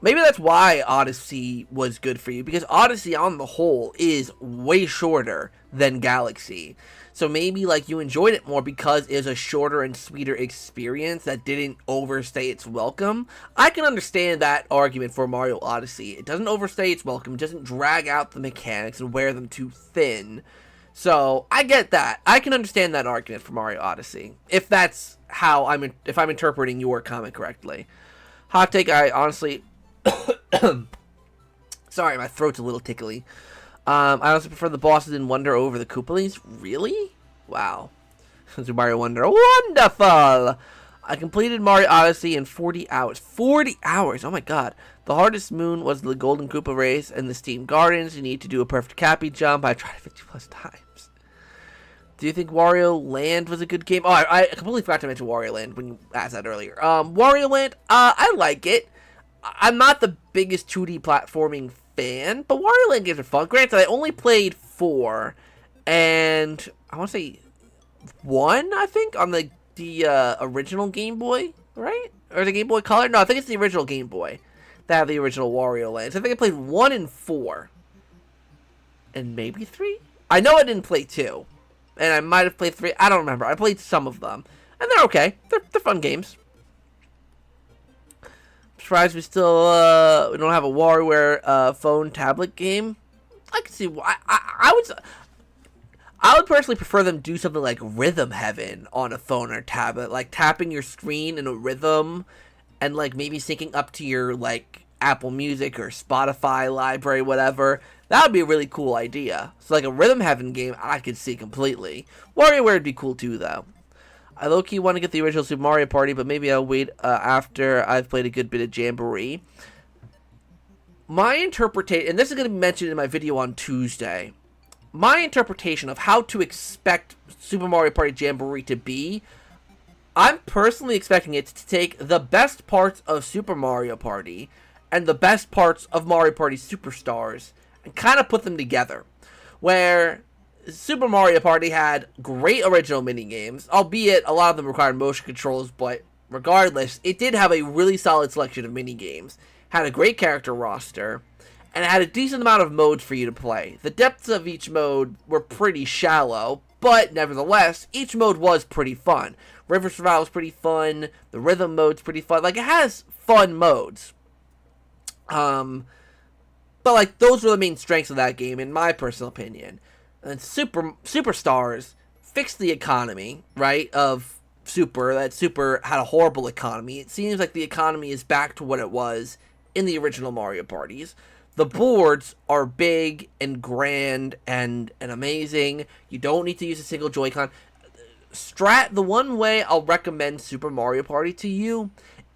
Maybe that's why Odyssey was good for you, because Odyssey on the whole is way shorter than Galaxy. So maybe like you enjoyed it more because it was a shorter and sweeter experience that didn't overstay its welcome. I can understand that argument for Mario Odyssey. It doesn't overstay its welcome, it doesn't drag out the mechanics and wear them too thin. So I get that. I can understand that argument for Mario Odyssey, if that's how if I'm interpreting your comment correctly. Hot take, I honestly sorry, my throat's a little tickly. I also prefer the bosses in Wonder over the Koopalings. Really? Wow. Super Mario Wonder. Wonderful! I completed Mario Odyssey in 40 hours. 40 hours! Oh my god. The hardest moon was the Golden Koopa race and the Steam Gardens. You need to do a perfect Cappy jump. I tried 50 plus times. Do you think Wario Land was a good game? Oh, I completely forgot to mention Wario Land when you asked that earlier. Wario Land, I like it. I'm not the biggest 2D platforming fan, but Wario Land games are fun. Granted, I only played 4, and I want to say 1, I think, on the original Game Boy, right? Or the Game Boy Color? No, I think it's the original Game Boy that had the original Wario Land. So I think I played 1 and 4, and maybe 3? I know I didn't play 2, and I might have played 3. I don't remember. I played some of them, and they're okay. They're fun games. Surprised we still we don't have a WarioWare phone tablet game. I can see why. I would personally prefer them do something like Rhythm Heaven on a phone or tablet, like tapping your screen in a rhythm, and like maybe syncing up to your like Apple Music or Spotify library, whatever. That would be a really cool idea. So like a Rhythm Heaven game, I could see completely. WarioWare would be cool too, though. I low-key want to get the original Super Mario Party, but maybe I'll wait after I've played a good bit of Jamboree. My interpretation, and this is going to be mentioned in my video on Tuesday, my interpretation of how to expect Super Mario Party Jamboree to be, I'm personally expecting it to take the best parts of Super Mario Party and the best parts of Mario Party Superstars and kind of put them together. Where Super Mario Party had great original minigames, albeit a lot of them required motion controls, but regardless, it did have a really solid selection of minigames, had a great character roster, and it had a decent amount of modes for you to play. The depths of each mode were pretty shallow, but nevertheless, each mode was pretty fun. River Survival is pretty fun, the rhythm mode's pretty fun, like, it has fun modes. But, like, those were the main strengths of that game, in my personal opinion. And Superstars fixed the economy, right, of Super. That Super had a horrible economy. It seems like the economy is back to what it was in the original Mario parties. The boards are big and grand and amazing. You don't need to use a single Joy-Con. The one way I'll recommend Super Mario Party to you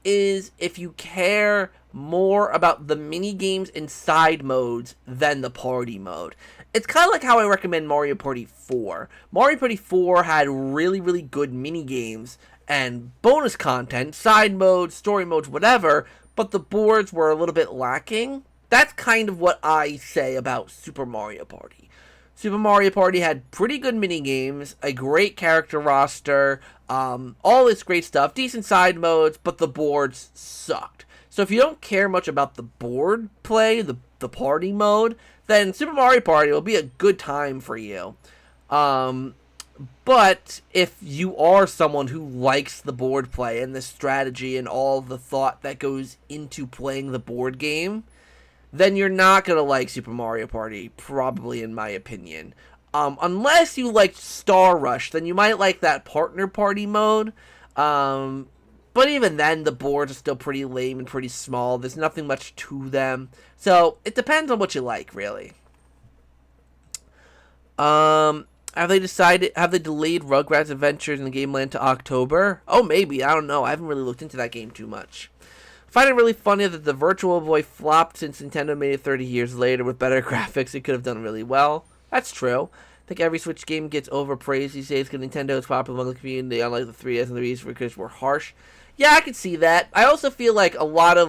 is if you care more about the mini games and side modes than the party mode. It's kind of like how I recommend Mario Party 4. Mario Party 4 had really, really good mini games and bonus content, side modes, story modes, whatever, but the boards were a little bit lacking. That's kind of what I say about Super Mario Party. Super Mario Party had pretty good mini games, a great character roster, all this great stuff, decent side modes, but the boards sucked. So if you don't care much about the board play, the party mode, then Super Mario Party will be a good time for you. But if you are someone who likes the board play and the strategy and all the thought that goes into playing the board game, then you're not going to like Super Mario Party, probably, in my opinion. Unless you like Star Rush, then you might like that partner party mode. But even then, the boards are still pretty lame and pretty small. There's nothing much to them. So, it depends on what you like, really. Have they delayed Rugrats Adventures in the Game Land to October? Oh, maybe. I don't know. I haven't really looked into that game too much. I find it really funny that the Virtual Boy flopped since Nintendo made it 30 years later with better graphics. It could have done really well. That's true. I think every Switch game gets overpraised these days because Nintendo is popular among the community, unlike the 3DS and the Wii's because we're harsh. Yeah, I can see that. I also feel like a lot of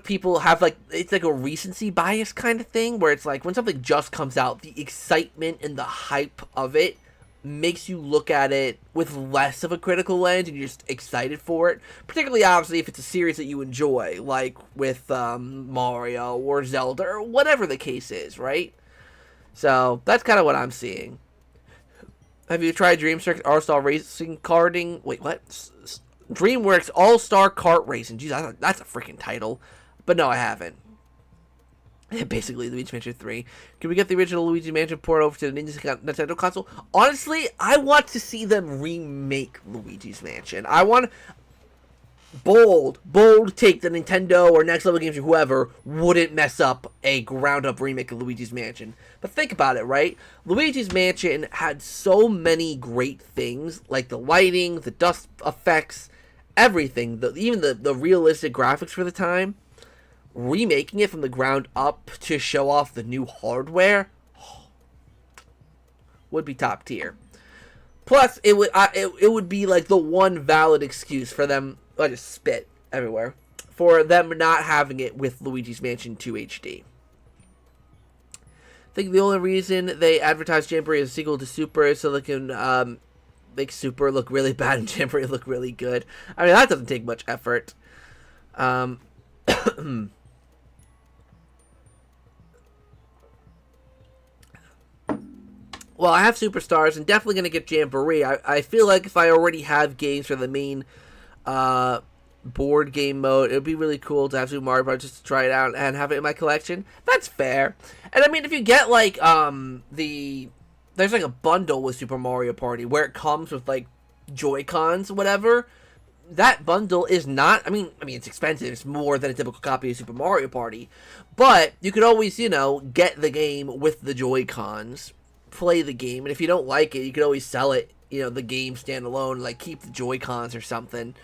people have it's like a recency bias kind of thing where it's like when something just comes out, the excitement and the hype of it makes you look at it with less of a critical lens and you're just excited for it. Particularly, obviously, if it's a series that you enjoy, like with Mario or Zelda or whatever the case is, right? So, that's kind of what I'm seeing. Have you tried DreamWorks All-Star Racing Karting? Wait, what? DreamWorks All-Star Kart Racing. Jeez, that's a freaking title. But no, I haven't. Basically, Luigi's Mansion 3. Can we get the original Luigi's Mansion port over to the Nintendo console? Honestly, I want to see them remake Luigi's Mansion. I want... Bold take the Nintendo or Next Level Games or whoever wouldn't mess up a ground-up remake of Luigi's Mansion. But think about it, right? Luigi's Mansion had so many great things, like the lighting, the dust effects, everything, even the realistic graphics for the time. Remaking it from the ground up to show off the new hardware would be top tier. Plus, it would be like the one valid excuse for them. I just spit everywhere for them not having it with Luigi's Mansion 2 HD. I think the only reason they advertise Jamboree as a sequel to Super is so they can make Super look really bad and Jamboree look really good. I mean, that doesn't take much effort. Well, I have Superstars and definitely going to get Jamboree. I feel like if I already have games for the main board game mode, it would be really cool to have Super Mario Bros. Just to try it out and have it in my collection. That's fair. And I mean, if you get like there's like a bundle with Super Mario Party where it comes with like Joy-Cons, whatever. that bundle is not, I mean, it's expensive. It's more than a typical copy of Super Mario Party. But you could always, get the game with the Joy-Cons, play the game, and if you don't like it, you could always sell it, the game standalone, like keep the Joy-Cons or something.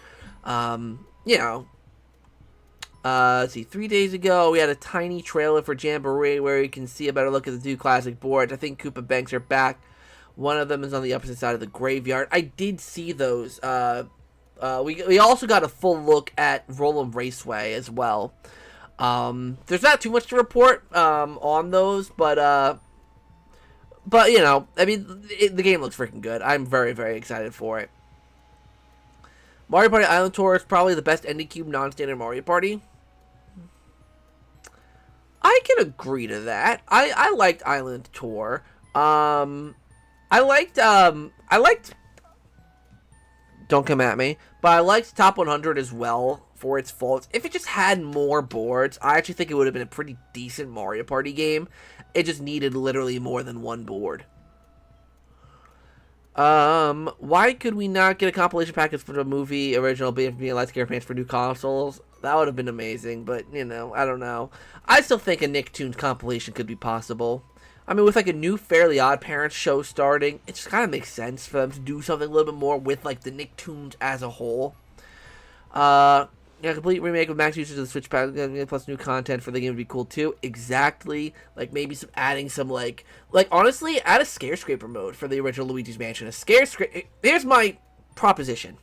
Let's see, 3 days ago, we had a tiny trailer for Jamboree where you can see a better look at the two classic boards. I think Koopa Banks are back. One of them is on the opposite side of the graveyard. I did see those. We also got a full look at Roll'em Raceway as well. There's not too much to report on those, but the game looks freaking good. I'm very, very excited for it. Mario Party Island Tour is probably the best Cube non-standard Mario Party. I can agree to that. I liked Island Tour. I liked, don't come at me, but I liked Top 100 as well for its faults. If it just had more boards, I actually think it would have been a pretty decent Mario Party game. It just needed literally more than one board. Why could we not get a compilation package for the movie original BFB Light Scare Pants for new consoles? That would have been amazing, but, I don't know. I still think a Nicktoons compilation could be possible. I mean, with, like, a new Fairly Odd Parents show starting, it just kind of makes sense for them to do something a little bit more with, like, the Nicktoons as a whole. Complete remake with max usage of the Switch Pad plus new content for the game would be cool, too. Exactly. Like, maybe adding some, like, honestly, add a Scare Scraper mode for the original Luigi's Mansion. Here's my proposition.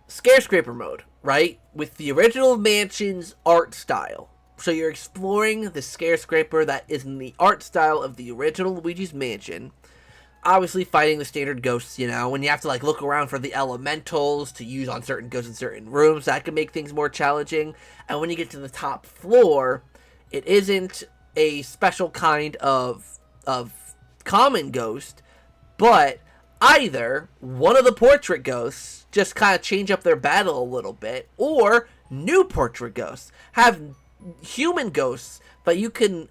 Scare Scraper mode, right? With the original Mansion's art style. So you're exploring the Scare Scraper that is in the art style of the original Luigi's Mansion. Obviously fighting the standard ghosts, when you have to, like, look around for the elementals to use on certain ghosts in certain rooms. That can make things more challenging. And when you get to the top floor, it isn't a special kind of common ghost, but either one of the portrait ghosts just kind of change up their battle a little bit, or new portrait ghosts have human ghosts that you can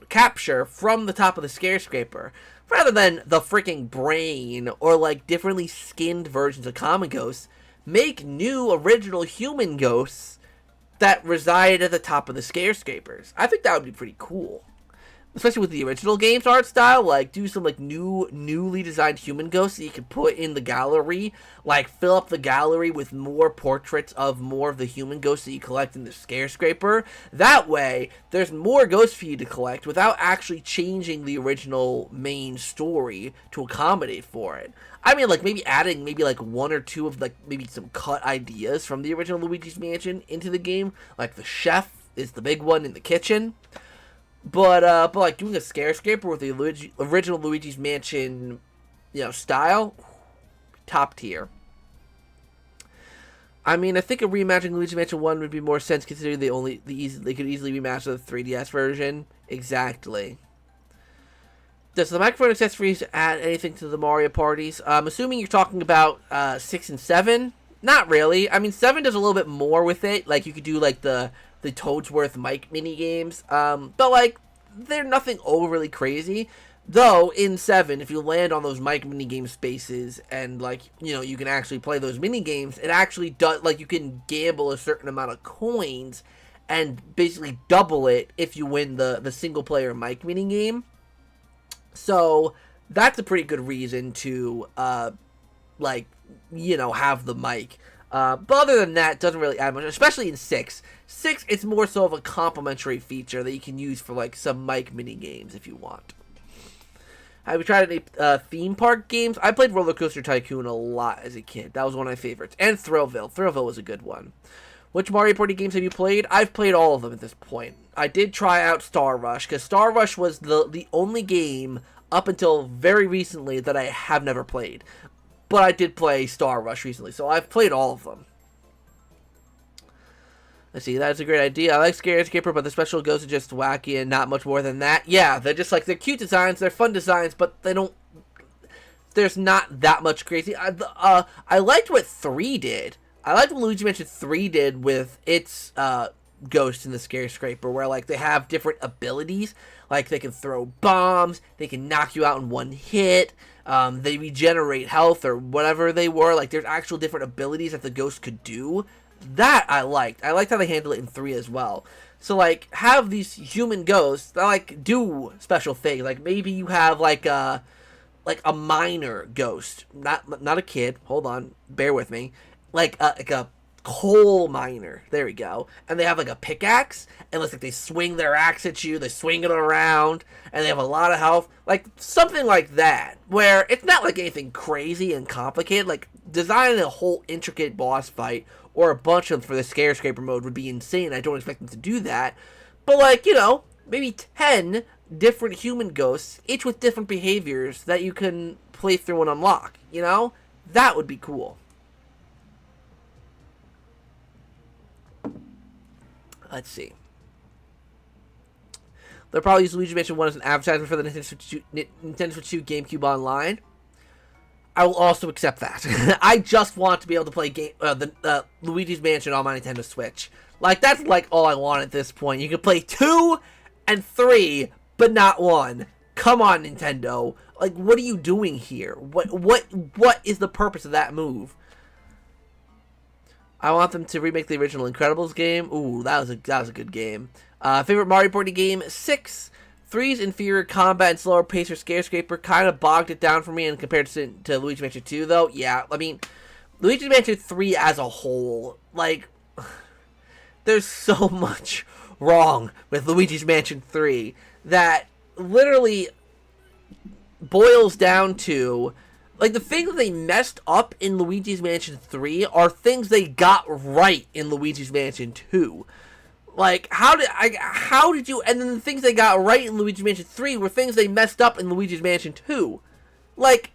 capture from the top of the Scare Scraper, rather than the freaking brain or, like, differently skinned versions of common ghosts. Make new original human ghosts that reside at the top of the Scare Scrapers. I think that would be pretty cool. Especially with the original game's art style, like, do some, like, newly designed human ghosts that you can put in the gallery. Like, fill up the gallery with more portraits of more of the human ghosts that you collect in the Scare Scraper. That way, there's more ghosts for you to collect without actually changing the original main story to accommodate for it. I mean, like, maybe adding like one or two of, like, maybe some cut ideas from the original Luigi's Mansion into the game. Like, the chef is the big one in the kitchen. But like, doing a Scare Scraper with the original Luigi's Mansion, style, top tier. I mean, I think a reimagining Luigi's Mansion 1 would be more sense, considering they could easily remaster the 3DS version. Exactly. Does the microphone accessories add anything to the Mario parties? I'm assuming you're talking about 6 and 7. Not really. I mean, 7 does a little bit more with it. Like, you could do, like, the Toadsworth mic mini games, but, like, they're nothing overly crazy. Though in 7, if you land on those mic mini game spaces and, like, you can actually play those mini games, it actually does, like, you can gamble a certain amount of coins and basically double it if you win the single player mic mini game. So that's a pretty good reason to have the mic. But other than that, it doesn't really add much, especially in 6. 6, it's more so of a complimentary feature that you can use for, like, some mic mini games if you want. Have you tried any theme park games? I played Roller Coaster Tycoon a lot as a kid. That was one of my favorites. And Thrillville. Thrillville was a good one. Which Mario Party games have you played? I've played all of them at this point. I did try out Star Rush, because Star Rush was the only game up until very recently that I have never played. But I did play Star Rush recently, so I've played all of them. Let's see, that's a great idea. I like Scare Scraper, but the special ghosts are just wacky and not much more than that. Yeah, they're just like, they're cute designs, they're fun designs, but they don't, there's not that much crazy. I liked what 3 did. I liked what Luigi Mansion 3 did with its ghosts in the Scare Scraper, where, like, they have different abilities. Like, they can throw bombs, they can knock you out in one hit. They regenerate health or whatever they were. Like, there's actual different abilities that the ghost could do. That I liked. I liked how they handled it in 3 as well. So, like, have these human ghosts that, like, do special things. Like, maybe you have, like a miner ghost. Not a kid. Hold on. Bear with me. Like a coal miner. There we go. And they have, like, a pickaxe. And it looks like they swing their axe at you. They swing it around. And they have a lot of health. Like, something like that. Where it's not, like, anything crazy and complicated. Like, designing a whole intricate boss fight or a bunch of them for the Scare Scraper mode would be insane. I don't expect them to do that. But, like, you know, maybe 10 different human ghosts, each with different behaviors that you can play through and unlock, you know? That would be cool. Let's see. They'll probably use Luigi Mansion 1 as an advertisement for the Nintendo Switch 2 GameCube Online. I will also accept that. I just want to be able to play Luigi's Mansion on my Nintendo Switch. Like, that's like all I want at this point. You can play 2 and 3, but not 1. Come on, Nintendo. Like, what are you doing here? What is the purpose of that move? I want them to remake the original Incredibles game. Ooh, that was a good game. Favorite Mario Party game? 6. 3's inferior combat and slower pace for Scare Scraper kind of bogged it down for me in comparison to Luigi's Mansion 2, though. Yeah, I mean, Luigi's Mansion 3 as a whole, like, there's so much wrong with Luigi's Mansion 3 that literally boils down to, like, the things that they messed up in Luigi's Mansion 3 are things they got right in Luigi's Mansion 2. Like, how did you, and then the things they got right in Luigi's Mansion 3 were things they messed up in Luigi's Mansion 2. Like,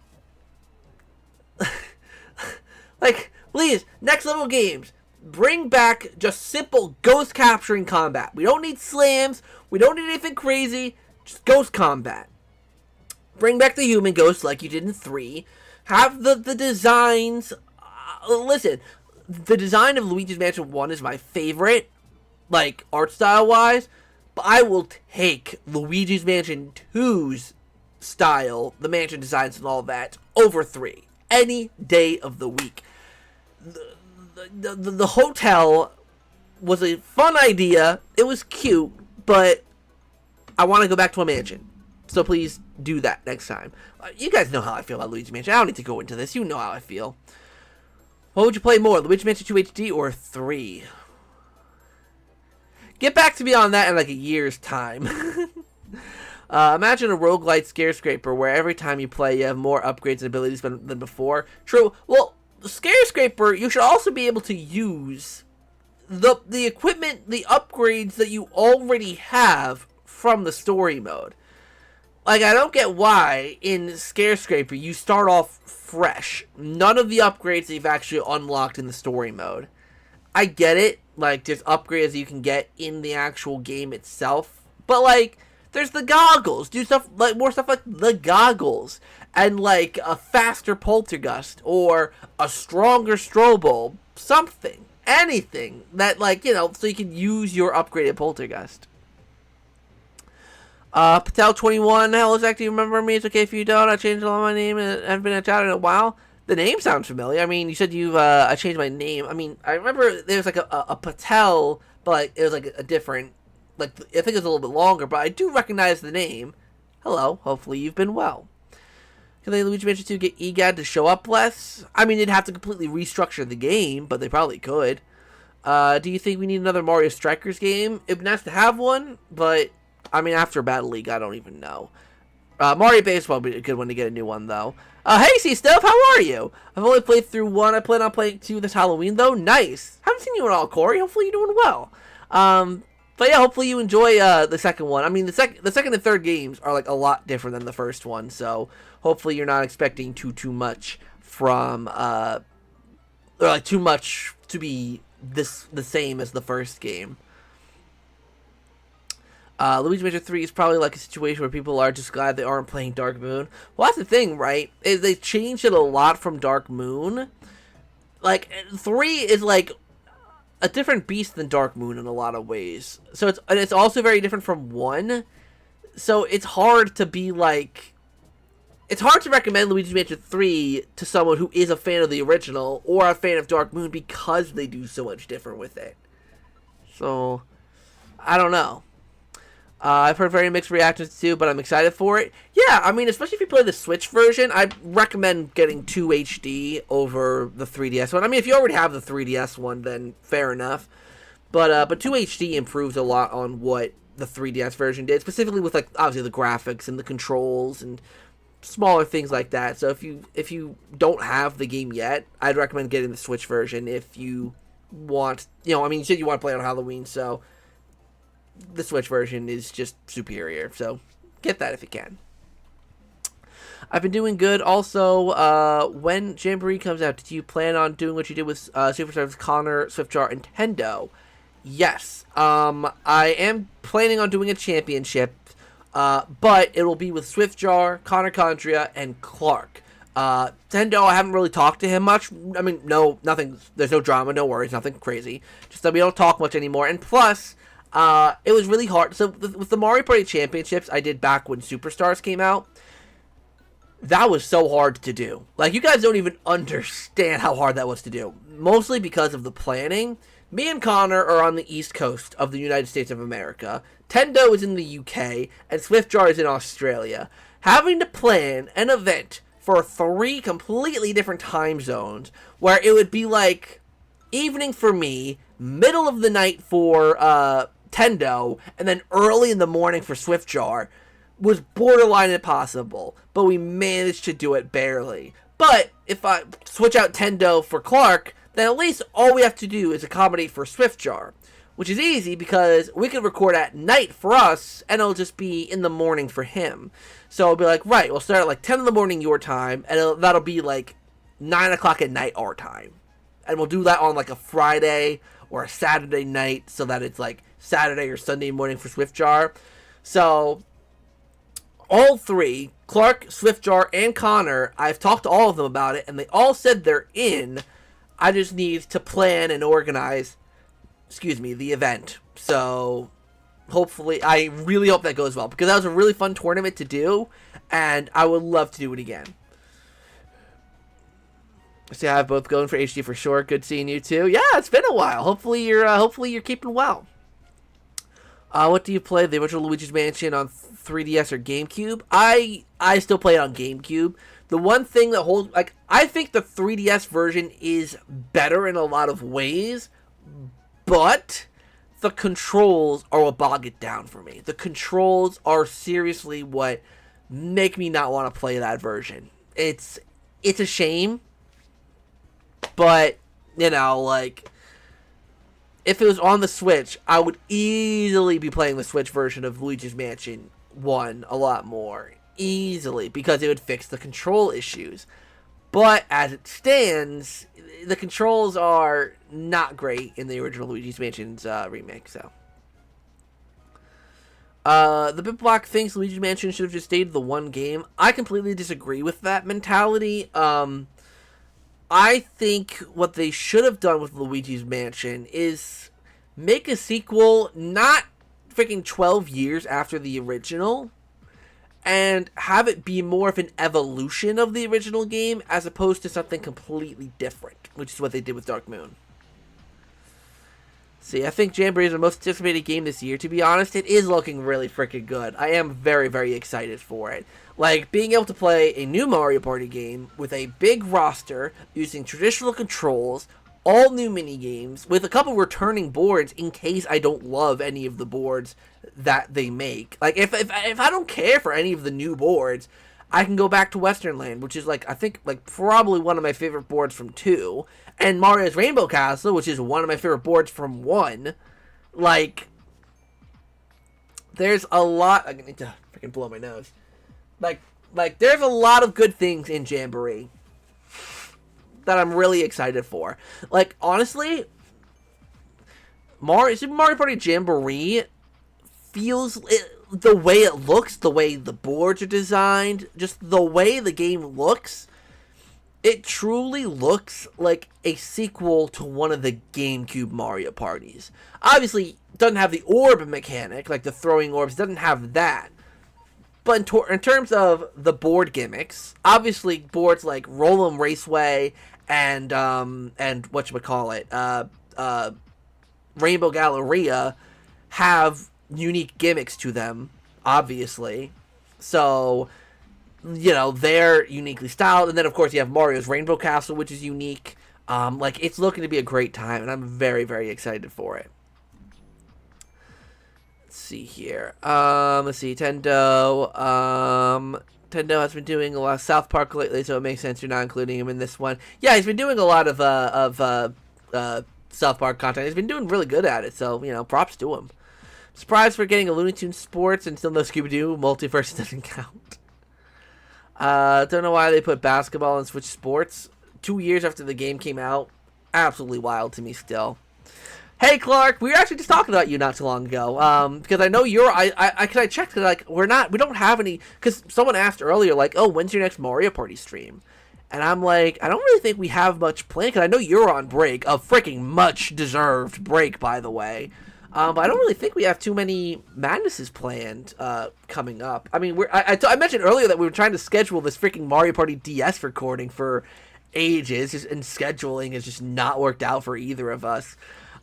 please, next level games, bring back just simple ghost capturing combat. We don't need slams, we don't need anything crazy, just ghost combat. Bring back the human ghosts like you did in 3. Have the designs, listen, the design of Luigi's Mansion 1 is my favorite, like, art style wise, but I will take Luigi's Mansion 2's style, the mansion designs and all that, over 3 any day of the week. The hotel was a fun idea, it was cute, but I want to go back to a mansion, so please do that next time. You guys know how I feel about Luigi's Mansion. I don't need to go into this, you know how I feel. What would you play more, Luigi's Mansion 2 HD or 3? Get back to me on that in like a year's time. Imagine a roguelite Scare Scraper where every time you play you have more upgrades and abilities than before. True. Well, Scare Scraper, you should also be able to use the equipment, the upgrades that you already have from the story mode. Like, I don't get why in Scare Scraper you start off fresh. None of the upgrades that you've actually unlocked in the story mode. I get it. Like, there's upgrades you can get in the actual game itself. But, like, there's the goggles. Do stuff, like, more stuff like the goggles. And, like, a faster poltergust. Or a stronger strobe bulb. Something. Anything. That, like, you know, so you can use your upgraded poltergust. Patel21. Hello, Zach. Do you remember me? It's okay if you don't. I changed all my name and I haven't been in chat in a while. The name sounds familiar. I mean, you said I changed my name. I mean, I remember there was like a Patel, but like, it was like a different, like, I think it was a little bit longer, but I do recognize the name. Hello, hopefully you've been well. Can they Luigi Mansion 2 get EGAD to show up less? I mean, they'd have to completely restructure the game, but they probably could. Do you think we need another Mario Strikers game? It'd be nice to have one, but, I mean, after Battle League, I don't even know. Mario Baseball would be a good one to get a new one, though. Hey, C-Stuff, how are you? I've only played through 1. I plan on playing 2 this Halloween, though. Nice. Haven't seen you at all, Corey. Hopefully you're doing well. But yeah, hopefully you enjoy the second one. I mean, the second and third games are, like, a lot different than the first one, so hopefully you're not expecting too much from, or, like, too much to be the same as the first game. Luigi Mansion 3 is probably like a situation where people are just glad they aren't playing Dark Moon. Well, that's the thing, right? Is they changed it a lot from Dark Moon. Like, 3 is like a different beast than Dark Moon in a lot of ways. So it's also very different from 1. So it's hard to be like, it's hard to recommend Luigi's Mansion 3 to someone who is a fan of the original or a fan of Dark Moon because they do so much different with it. So, I don't know. I've heard very mixed reactions too, but I'm excited for it. Yeah, I mean, especially if you play the Switch version, I'd recommend getting 2 HD over the 3DS one. I mean, if you already have the 3DS one, then fair enough. But 2 HD improves a lot on what the 3DS version did, specifically with, like, obviously the graphics and the controls and smaller things like that. So if you don't have the game yet, I'd recommend getting the Switch version if you want, I mean, you said you want to play on Halloween, so the Switch version is just superior, so get that if you can. I've been doing good. Also, when Jamboree comes out, did you plan on doing what you did with Superstars Connor, Swiftjar, and Tendo? Yes. I am planning on doing a championship, but it will be with Swiftjar, Connor Condria, and Clark. Tendo, I haven't really talked to him much. I mean, no, nothing, there's no drama, no worries, nothing crazy. Just that we don't talk much anymore, and plus, it was really hard. So with the Mario Party Championships I did back when Superstars came out, that was so hard to do. Like, you guys don't even understand how hard that was to do. Mostly because of the planning. Me and Connor are on the East Coast of the United States of America. Tendo is in the UK, and Swiftjar is in Australia. Having to plan an event for 3 completely different time zones, where it would be like evening for me, middle of the night for Tendo, and then early in the morning for Swiftjar, was borderline impossible, but we managed to do it barely. But if I switch out Tendo for Clark, then at least all we have to do is accommodate for Swiftjar, which is easy because we can record at night for us, and it'll just be in the morning for him. So it'll be like, right, we'll start at like 10 in the morning your time, and that'll be like 9 o'clock at night our time. And we'll do that on like a Friday or a Saturday night, so that it's like Saturday or Sunday morning for Swiftjar. So all 3, Clark, Swiftjar, and Connor, I've talked to all of them about it, and they all said they're in. I just need to plan and organize, the event. So hopefully, I really hope that goes well, because that was a really fun tournament to do, and I would love to do it again. See, I have both going for HD for sure. Good seeing you too. Yeah, it's been a while. Hopefully you're keeping well. What do you play? The original Luigi's Mansion on 3DS or GameCube? I still play it on GameCube. The one thing that holds, like, I think the 3DS version is better in a lot of ways, but the controls are what bog it down for me. The controls are seriously what make me not want to play that version. It's a shame, but, like, if it was on the Switch, I would easily be playing the Switch version of Luigi's Mansion 1 a lot more. Easily, because it would fix the control issues. But as it stands, the controls are not great in the original Luigi's Mansion's remake, so. The Bit Block thinks Luigi's Mansion should have just stayed the one game. I completely disagree with that mentality. I think what they should have done with Luigi's Mansion is make a sequel not freaking 12 years after the original, and have it be more of an evolution of the original game as opposed to something completely different, which is what they did with Dark Moon. See, I think Jamboree is the most anticipated game this year. To be honest, it is looking really freaking good. I am very, very excited for it. Like, being able to play a new Mario Party game with a big roster, using traditional controls, all new minigames, with a couple returning boards in case I don't love any of the boards that they make. Like, if I don't care for any of the new boards, I can go back to Western Land, which is, like, I think, like, probably one of my favorite boards from 2, and Mario's Rainbow Castle, which is one of my favorite boards from 1. Like, there's a lot. I need to freaking blow my nose. Like, there's a lot of good things in Jamboree that I'm really excited for. Like, honestly, Super Mario Party Jamboree feels, the way it looks, the way the boards are designed, just the way the game looks, it truly looks like a sequel to one of the GameCube Mario Parties. Obviously, it doesn't have the orb mechanic, like the throwing orbs, it doesn't have that. But in terms of the board gimmicks, obviously boards like Roll'em Raceway and whatchamacallit, Rainbow Galleria have unique gimmicks to them, obviously. So, you know, they're uniquely styled. And then, of course, you have Mario's Rainbow Castle, which is unique. Like, it's looking to be a great time, and I'm very, very excited for it. Let's see here. Let's see. Nintendo has been doing a lot of South Park lately, so it makes sense you're not including him in this one. Yeah, he's been doing a lot of South Park content. He's been doing really good at it, so, you know, props to him. Surprised for getting a Looney Tunes Sports and still no Scooby-Doo. Multiverse doesn't count. Don't know why they put basketball in Switch Sports. 2 years after the game came out. Absolutely wild to me still. Hey Clark, we were actually just talking about you not too long ago. Because I know you're. I checked. Like we don't have any. Because someone asked earlier, like, oh, when's your next Mario Party stream? And I'm like, I don't really think we have much planned. Because I know you're on break, a freaking much deserved break, by the way. But I don't really think we have too many madnesses planned coming up. I mean, I mentioned earlier that we were trying to schedule this freaking Mario Party DS recording for ages, and scheduling has just not worked out for either of us.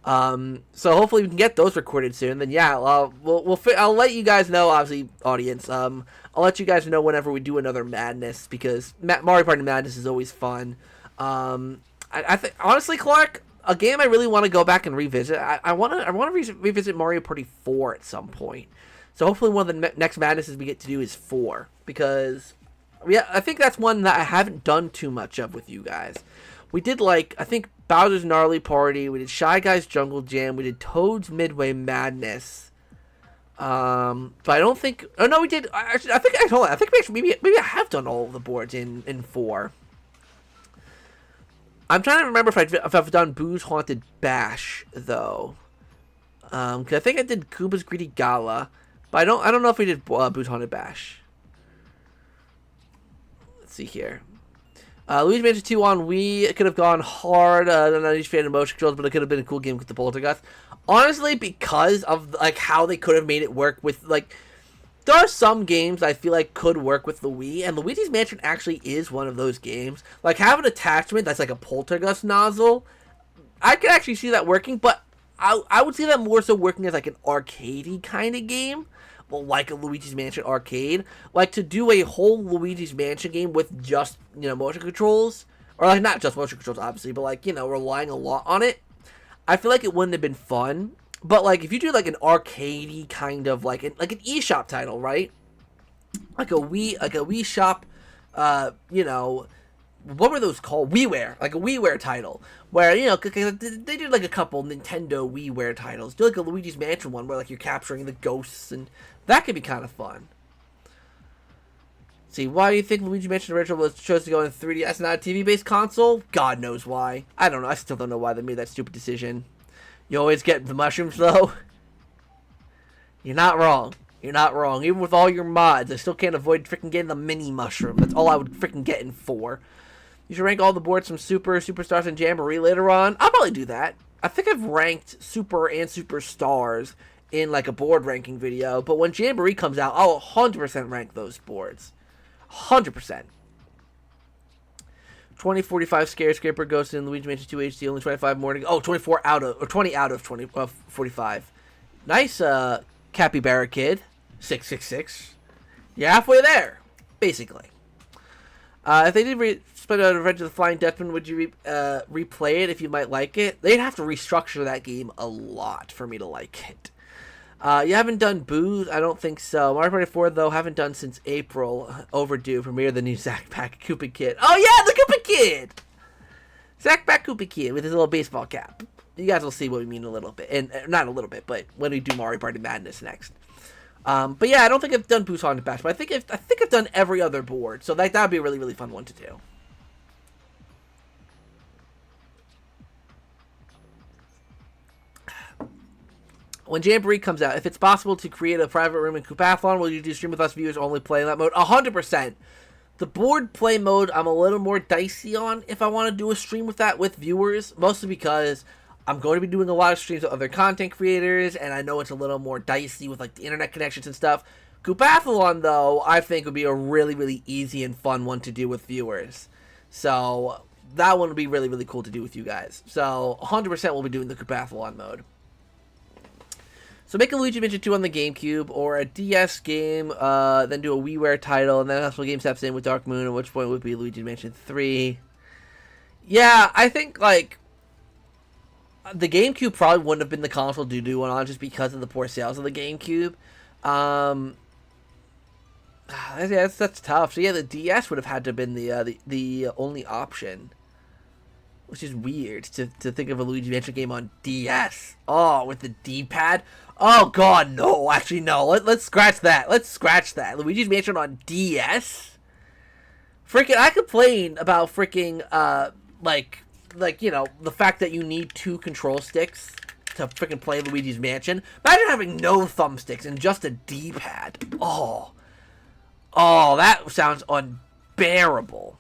So hopefully we can get those recorded soon. Then yeah, I'll let you guys know, obviously, audience. I'll let you guys know whenever we do another madness, because Mario Party Madness is always fun. I think honestly, Clark, a game I really want to go back and revisit. I want to revisit Mario Party 4 at some point. So hopefully one of the next madnesses we get to do is 4, because yeah, I think that's one that I haven't done too much of with you guys. We did, like, I think Bowser's Gnarly Party, we did Shy Guy's Jungle Jam, we did Toad's Midway Madness. But I don't think. Oh no, we did. Actually, I think maybe I have done all of the boards in 4. I'm trying to remember if I've done Boo's Haunted Bash though. Cause I think I did Koopa's Greedy Gala, but I don't know if we did Boo's Haunted Bash. Let's see here. Luigi Mansion 2 on Wii, it could have gone hard. I'm not a huge fan of motion controls, but it could have been a cool game with the Poltergeist. Honestly, because of like how they could have made it work with, like, there are some games I feel like could work with the Wii, and Luigi's Mansion actually is one of those games. Like, have an attachment that's like a Poltergeist nozzle, I could actually see that working, but I would see that more so working as like an arcadey kind of game. Well, like a Luigi's Mansion arcade, like to do a whole Luigi's Mansion game with just, you know, motion controls, or like not just motion controls, obviously, but like, you know, relying a lot on it. I feel like it wouldn't have been fun. But like if you do like an arcadey kind of like an eShop title, right? Like a Wii Shop, you know, what were those called? WiiWare, like a WiiWare title, where, you know, they did like a couple Nintendo WiiWare titles. Do like a Luigi's Mansion one where like you're capturing the ghosts, and that could be kind of fun. See, why do you think Luigi Mansion Original was chosen to go in 3DS, not a TV-based console? God knows why. I don't know. I still don't know why they made that stupid decision. You always get the mushrooms, though. You're not wrong. You're not wrong. Even with all your mods, I still can't avoid freaking getting the mini mushroom. That's all I would freaking get in 4. You should rank all the boards from Super, Superstars, and Jamboree later on. I'll probably do that. I think I've ranked Super and Superstars in like a board ranking video, but when Jamboree comes out, I'll 100% rank those boards. 100%. 2045 Scarescraper Ghost in Luigi Mansion 2 HD, only 25 more to go. Oh, 24 out of, or 20 out of 45. Nice, Capybara Kid. 666. You're halfway there, basically. If they did spin out Revenge of the Flying Dutchman, would you replay it if you might like it? They'd have to restructure that game a lot for me to like it. You haven't done Booze? I don't think so. Mario Party 4, though, haven't done since April. Overdue. Premiere the new Zack Pack Koopa Kid. Oh, yeah, the Koopa Kid! Zack Pack Koopa Kid with his little baseball cap. You guys will see what we mean a little bit. And not a little bit, but when we do Mario Party Madness next. But yeah, I don't think I've done Booze Haunted Bash, but I think I've done every other board. So that would be a really, really fun one to do. When Jamboree comes out, if it's possible to create a private room in Koopathon, will you do stream with us viewers only play in that mode? 100%. The board play mode, I'm a little more dicey on if I want to do a stream with that with viewers, mostly because I'm going to be doing a lot of streams with other content creators, and I know it's a little more dicey with like the internet connections and stuff. Goopathlon, though, I think would be a really, really easy and fun one to do with viewers. So that one would be really, really cool to do with you guys. So 100% we'll be doing the Goopathlon mode. So make a Luigi Mansion 2 on the GameCube or a DS game, then do a WiiWare title, and then Hustle Game steps in with Dark Moon, at which point would be Luigi Mansion 3. Yeah, I think, like, the GameCube probably wouldn't have been the console to do one on just because of the poor sales of the GameCube. That's tough. So yeah, the DS would have had to have been the only option, which is weird to think of a Luigi Mansion game on DS. Oh, with the D-pad. Oh God, no. Actually, no. Let's scratch that. Let's scratch that. Luigi's Mansion on DS. Freaking, I complain about freaking like you know, the fact that you need 2 control sticks to freaking play Luigi's Mansion. Imagine having no thumbsticks and just a D-pad. Oh, that sounds unbearable.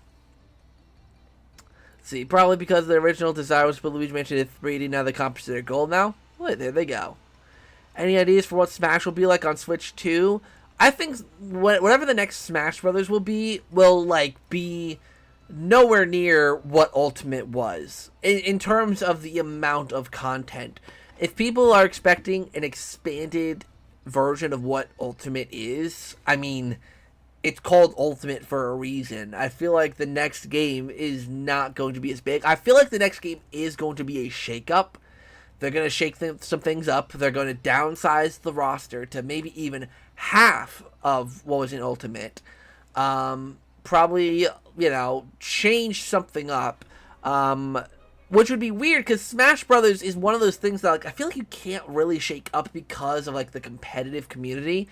Let's see, probably because the original desire was to put Luigi Mansion in 3D, now they accomplished their goal now. Well, there they go. Any ideas for what Smash will be like on Switch 2? I think whatever the next Smash Brothers will be nowhere near what Ultimate was in terms of the amount of content. If people are expecting an expanded version of what Ultimate is, I mean, it's called Ultimate for a reason. I feel like the next game is not going to be as big. I feel like the next game is going to be a shake-up. They're going to shake some things up. They're going to downsize the roster to maybe even half of what was in Ultimate. Probably, you know, change something up. Which would be weird, because Smash Brothers is one of those things that, like, I feel like you can't really shake up because of, like, the competitive community.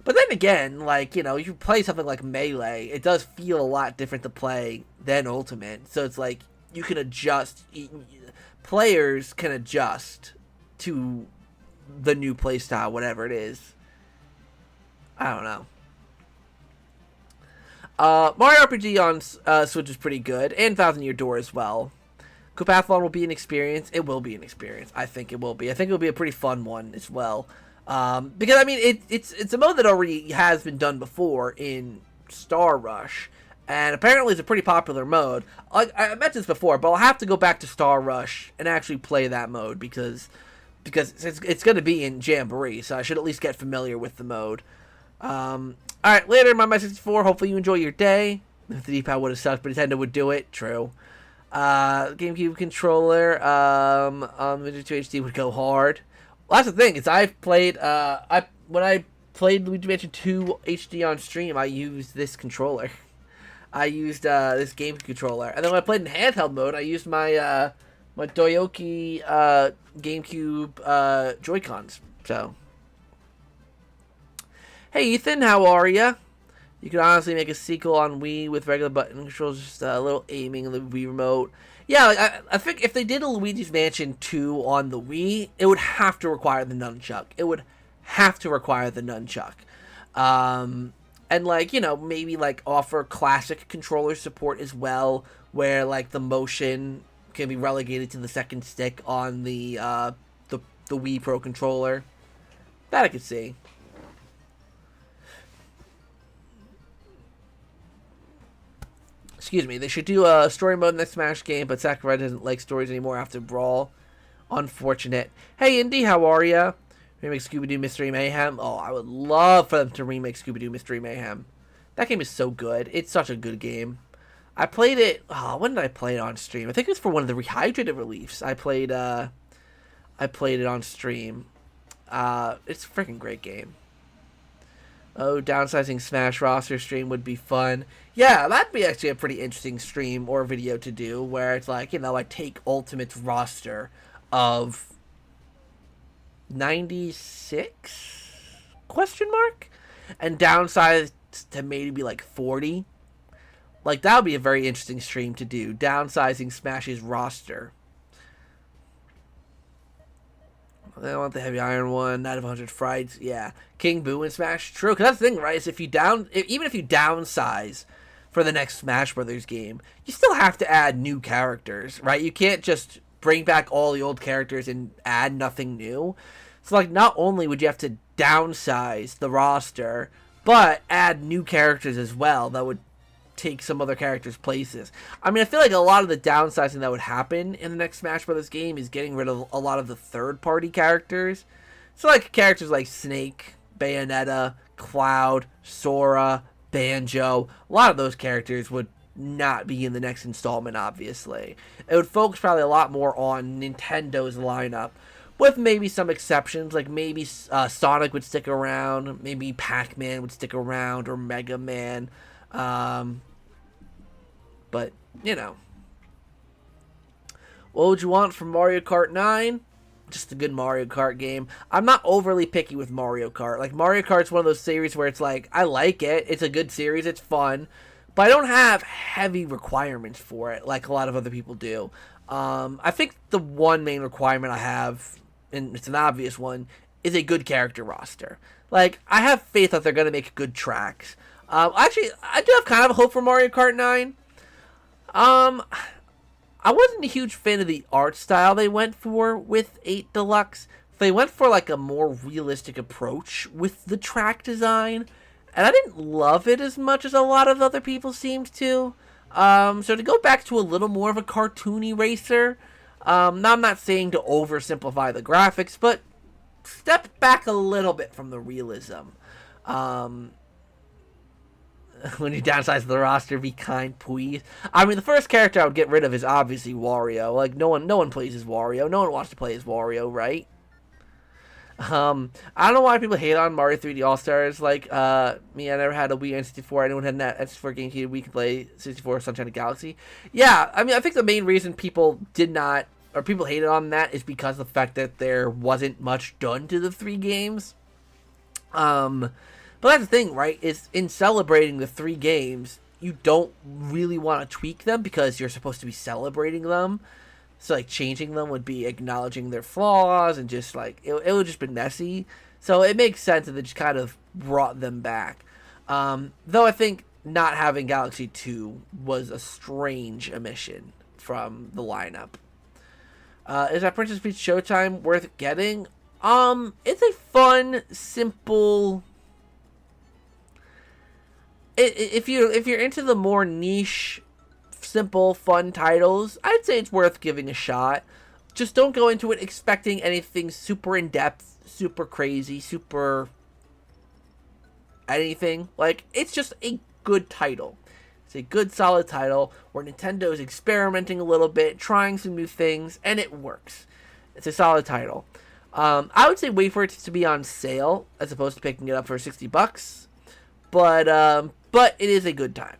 But then again, like, you know, you play something like Melee, it does feel a lot different to play than Ultimate. So it's like, you can adjust, players can adjust to the new playstyle, whatever it is. I don't know. Mario RPG on Switch is pretty good, and Thousand Year Door as well. Goopathlon will be an experience. It will be an experience. I think it will be. I think it will be a pretty fun one as well. Because, I mean, it's a mode that already has been done before in Star Rush, and apparently it's a pretty popular mode. I mentioned this before, but I'll have to go back to Star Rush and actually play that mode because it's going to be in Jamboree, so I should at least get familiar with the mode. Alright, later, My64, hopefully you enjoy your day. If the D-pad would have sucked, but Nintendo would do it. True. GameCube controller, Midget 2 HD would go hard. Well, that's the thing, is I've played, when I played Luigi Mansion 2 HD on stream, I used this controller. I used, this GameCube controller. And then when I played in handheld mode, I used my, my Doyoki, GameCube, Joy-Cons. So. Hey, Ethan, how are ya? You could honestly make a sequel on Wii with regular button controls, just a little aiming in the Wii remote. Yeah, like, I think if they did a Luigi's Mansion 2 on the Wii, it would have to require the nunchuck. It would have to require the nunchuck. And, like, you know, maybe, like, offer classic controller support as well, where, like, the motion can be relegated to the second stick on the Wii Pro controller. That I could see. Excuse me, they should do a story mode in the next Smash game, but Sakurai doesn't like stories anymore after Brawl. Unfortunate. Hey, Indy, how are ya? Remake Scooby-Doo Mystery Mayhem. Oh, I would love for them to remake Scooby-Doo Mystery Mayhem. That game is so good. It's such a good game. I played it... Oh, when did I play it on stream? I think it was for one of the Rehydrated reliefs. I played it on stream. It's a freaking great game. Oh, downsizing Smash roster stream would be fun. Yeah, that'd be actually a pretty interesting stream or video to do, where it's like, you know, I take Ultimate's roster of 96? Question mark? And downsize to maybe like 40. Like, that would be a very interesting stream to do. Downsizing Smash's roster. I want the heavy iron one, Night of 100 Frights, yeah. King Boo and Smash, true, because that's the thing, right, is even if you downsize for the next Smash Brothers game, you still have to add new characters, right? You can't just bring back all the old characters and add nothing new. So, like, not only would you have to downsize the roster, but add new characters as well that would take some other characters' places. I mean, I feel like a lot of the downsizing that would happen in the next Smash Bros. Game is getting rid of a lot of the third-party characters. So, like, characters like Snake, Bayonetta, Cloud, Sora, Banjo, a lot of those characters would not be in the next installment, obviously. It would focus probably a lot more on Nintendo's lineup, with maybe some exceptions, like maybe Sonic would stick around, maybe Pac-Man would stick around, or Mega Man. But, you know. What would you want from Mario Kart 9? Just a good Mario Kart game. I'm not overly picky with Mario Kart. Like, Mario Kart's one of those series where it's like, I like it. It's a good series. It's fun. But I don't have heavy requirements for it like a lot of other people do. I think the one main requirement I have, and it's an obvious one, is a good character roster. Like, I have faith that they're going to make good tracks. Actually, I do have kind of a hope for Mario Kart 9. I wasn't a huge fan of the art style they went for with 8 Deluxe. They went for like a more realistic approach with the track design, and I didn't love it as much as a lot of other people seemed to. So to go back to a little more of a cartoony racer, now I'm not saying to oversimplify the graphics, but step back a little bit from the realism. When you downsize the roster, be kind, please. I mean, the first character I would get rid of is obviously Wario. Like, no one plays as Wario. No one wants to play as Wario, right? I don't know why people hate on Mario 3D All-Stars. Like, me, I never had a Wii N64. Anyone had that N64 GameCube, we can play 64 Sunshine of Galaxy. Yeah, I mean, I think the main reason people did not, or people hated on that, is because of the fact that there wasn't much done to the 3 games. But that's the thing, right, is in celebrating the 3 games, you don't really want to tweak them because you're supposed to be celebrating them. So, like, changing them would be acknowledging their flaws and just, like, it would just be messy. So it makes sense that they just kind of brought them back. Though I think not having Galaxy 2 was a strange omission from the lineup. Is that Princess Peach Showtime worth getting? It's a fun, simple... If you're into the more niche, simple, fun titles, I'd say it's worth giving a shot. Just don't go into it expecting anything super in-depth, super crazy, super anything. Like, it's just a good title. It's a good, solid title where Nintendo is experimenting a little bit, trying some new things, and it works. It's a solid title. I would say wait for it to be on sale as opposed to picking it up for $60. But it is a good time.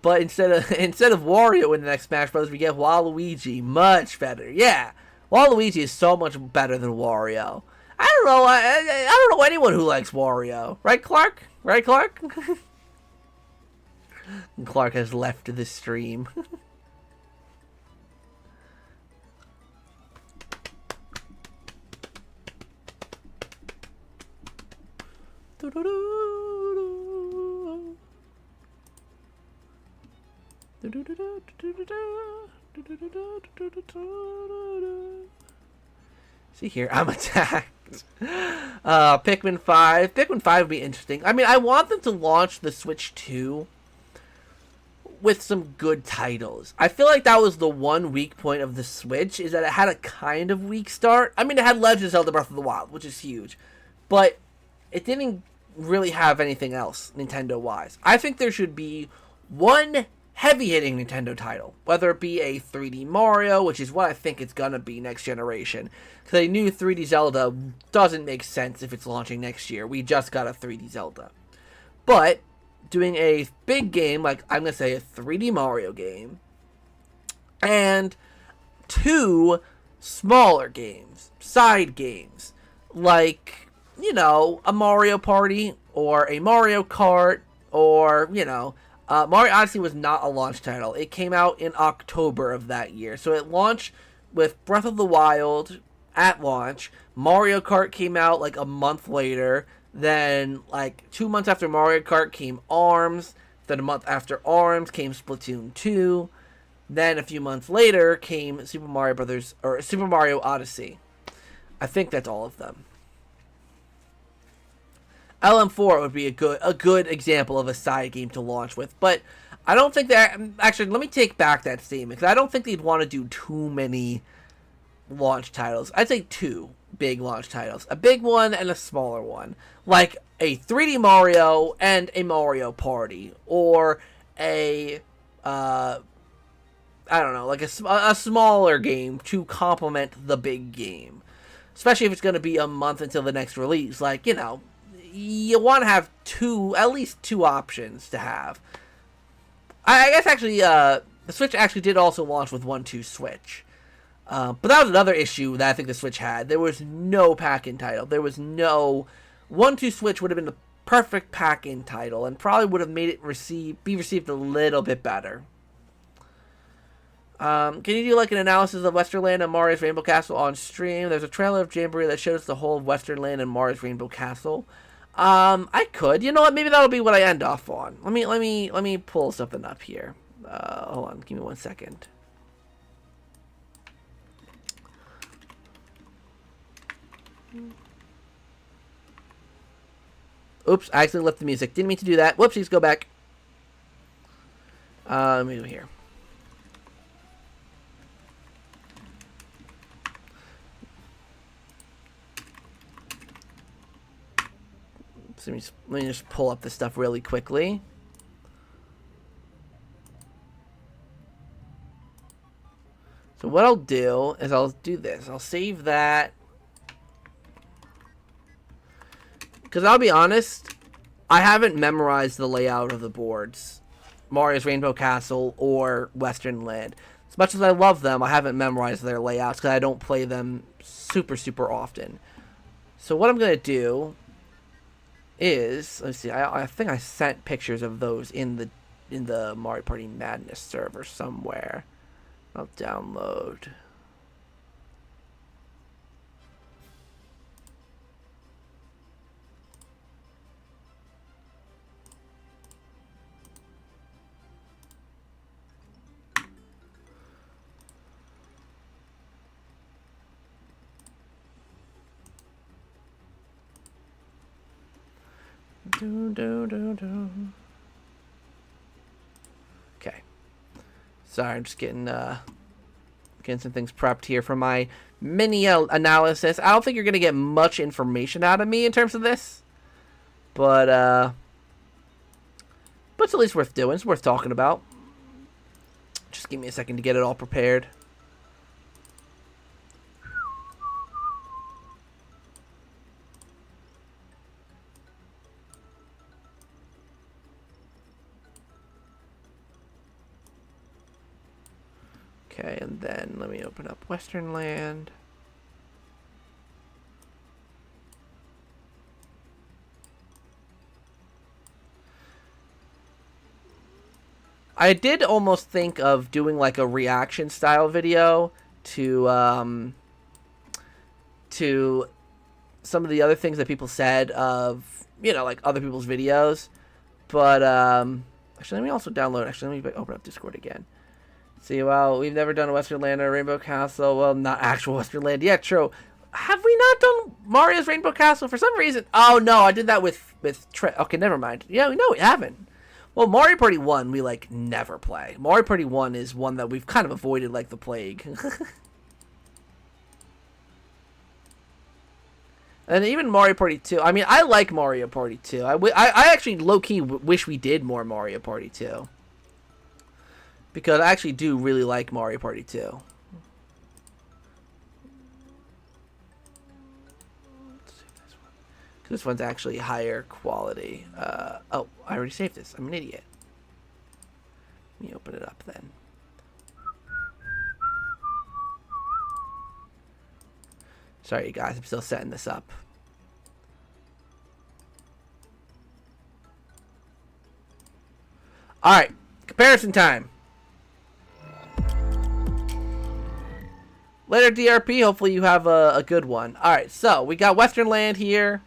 But instead of Wario in the next Smash Bros, we get Waluigi. Much better. Yeah, Waluigi is so much better than Wario. I don't know. I don't know anyone who likes Wario. Right, Clark? Right, Clark? Clark has left the stream. See here, I'm attacked. Pikmin 5. Pikmin 5 would be interesting. I mean, I want them to launch the Switch 2 with some good titles. I feel like that was the one weak point of the Switch, is that it had a kind of weak start. I mean, it had Legend of Zelda Breath of the Wild, which is huge. But it didn't really have anything else Nintendo-wise. I think there should be one heavy-hitting Nintendo title, whether it be a 3D Mario, which is what I think it's gonna be next generation, because a new 3D Zelda doesn't make sense if it's launching next year. We just got a 3D Zelda. But doing a big game, like I'm gonna say a 3D Mario game, and 2 smaller games, side games, like, you know, a Mario Party, or a Mario Kart, or, you know, Mario Odyssey was not a launch title. It came out in October of that year. So it launched with Breath of the Wild at launch. Mario Kart came out like a month later. Then, like, 2 months after Mario Kart came ARMS. Then a month after ARMS came Splatoon 2. Then a few months later came Super Mario Odyssey. I think that's all of them. LM4 would be a good example of a side game to launch with, but I don't think that... Actually, let me take back that statement, because I don't think they'd want to do too many launch titles. I'd say 2 big launch titles. A big one and a smaller one. Like a 3D Mario and a Mario Party. Or a... I don't know, like a smaller game to complement the big game. Especially if it's going to be a month until the next release. Like, you know, you want to have at least two options to have. I guess actually, the Switch actually did also launch with 1-2 Switch. But that was another issue that I think the Switch had. There was no pack-in title. There was no... 1-2 Switch would have been the perfect pack-in title and probably would have made it be received a little bit better. Can you do like an analysis of Western Land and Mario's Rainbow Castle on stream? There's a trailer of Jamboree that shows the whole of Western Land and Mario's Rainbow Castle. I could. You know what? Maybe that'll be what I end off on. Let me pull something up here. Hold on. Give me 1 second. Oops, I accidentally left the music. Didn't mean to do that. Whoopsies, go back. Let me go here. So let me just pull up this stuff really quickly. So what I'll do is I'll do this. I'll save that. Because I'll be honest, I haven't memorized the layout of the boards. Mario's Rainbow Castle or Western Land. As much as I love them, I haven't memorized their layouts because I don't play them super often. So what I'm going to do is, let's see, I think I sent pictures of those in the Mario Party Madness server somewhere. I'll download. Okay. Sorry, I'm just getting some things prepped here for my mini analysis. I don't think you're gonna get much information out of me in terms of this, but it's at least worth doing. It's worth talking about. Just give me a second to get it all prepared. Okay, and then let me open up Western Land. I did almost think of doing like a reaction style video to some of the other things that people said of, you know, like other people's videos. But actually, let me also download. Actually, let me open up Discord again. See, well, we've never done a Western Land or Rainbow Castle. Well, not actual Western Land. Yeah, true. Have we not done Mario's Rainbow Castle for some reason? Oh, no, I did that with okay, never mind. Yeah, no, we haven't. Well, Mario Party 1, we, like, never play. Mario Party 1 is one that we've kind of avoided like the plague. And even Mario Party 2. I mean, I like Mario Party 2. I actually low-key wish we did more Mario Party 2. Because I actually do really like Mario Party 2. Let's save this one. Because this one's actually higher quality. Oh, I already saved this. I'm an idiot. Let me open it up then. Sorry, you guys. I'm still setting this up. Alright. Comparison time. Later, DRP. Hopefully you have a good one. Alright, so we got Western Land here.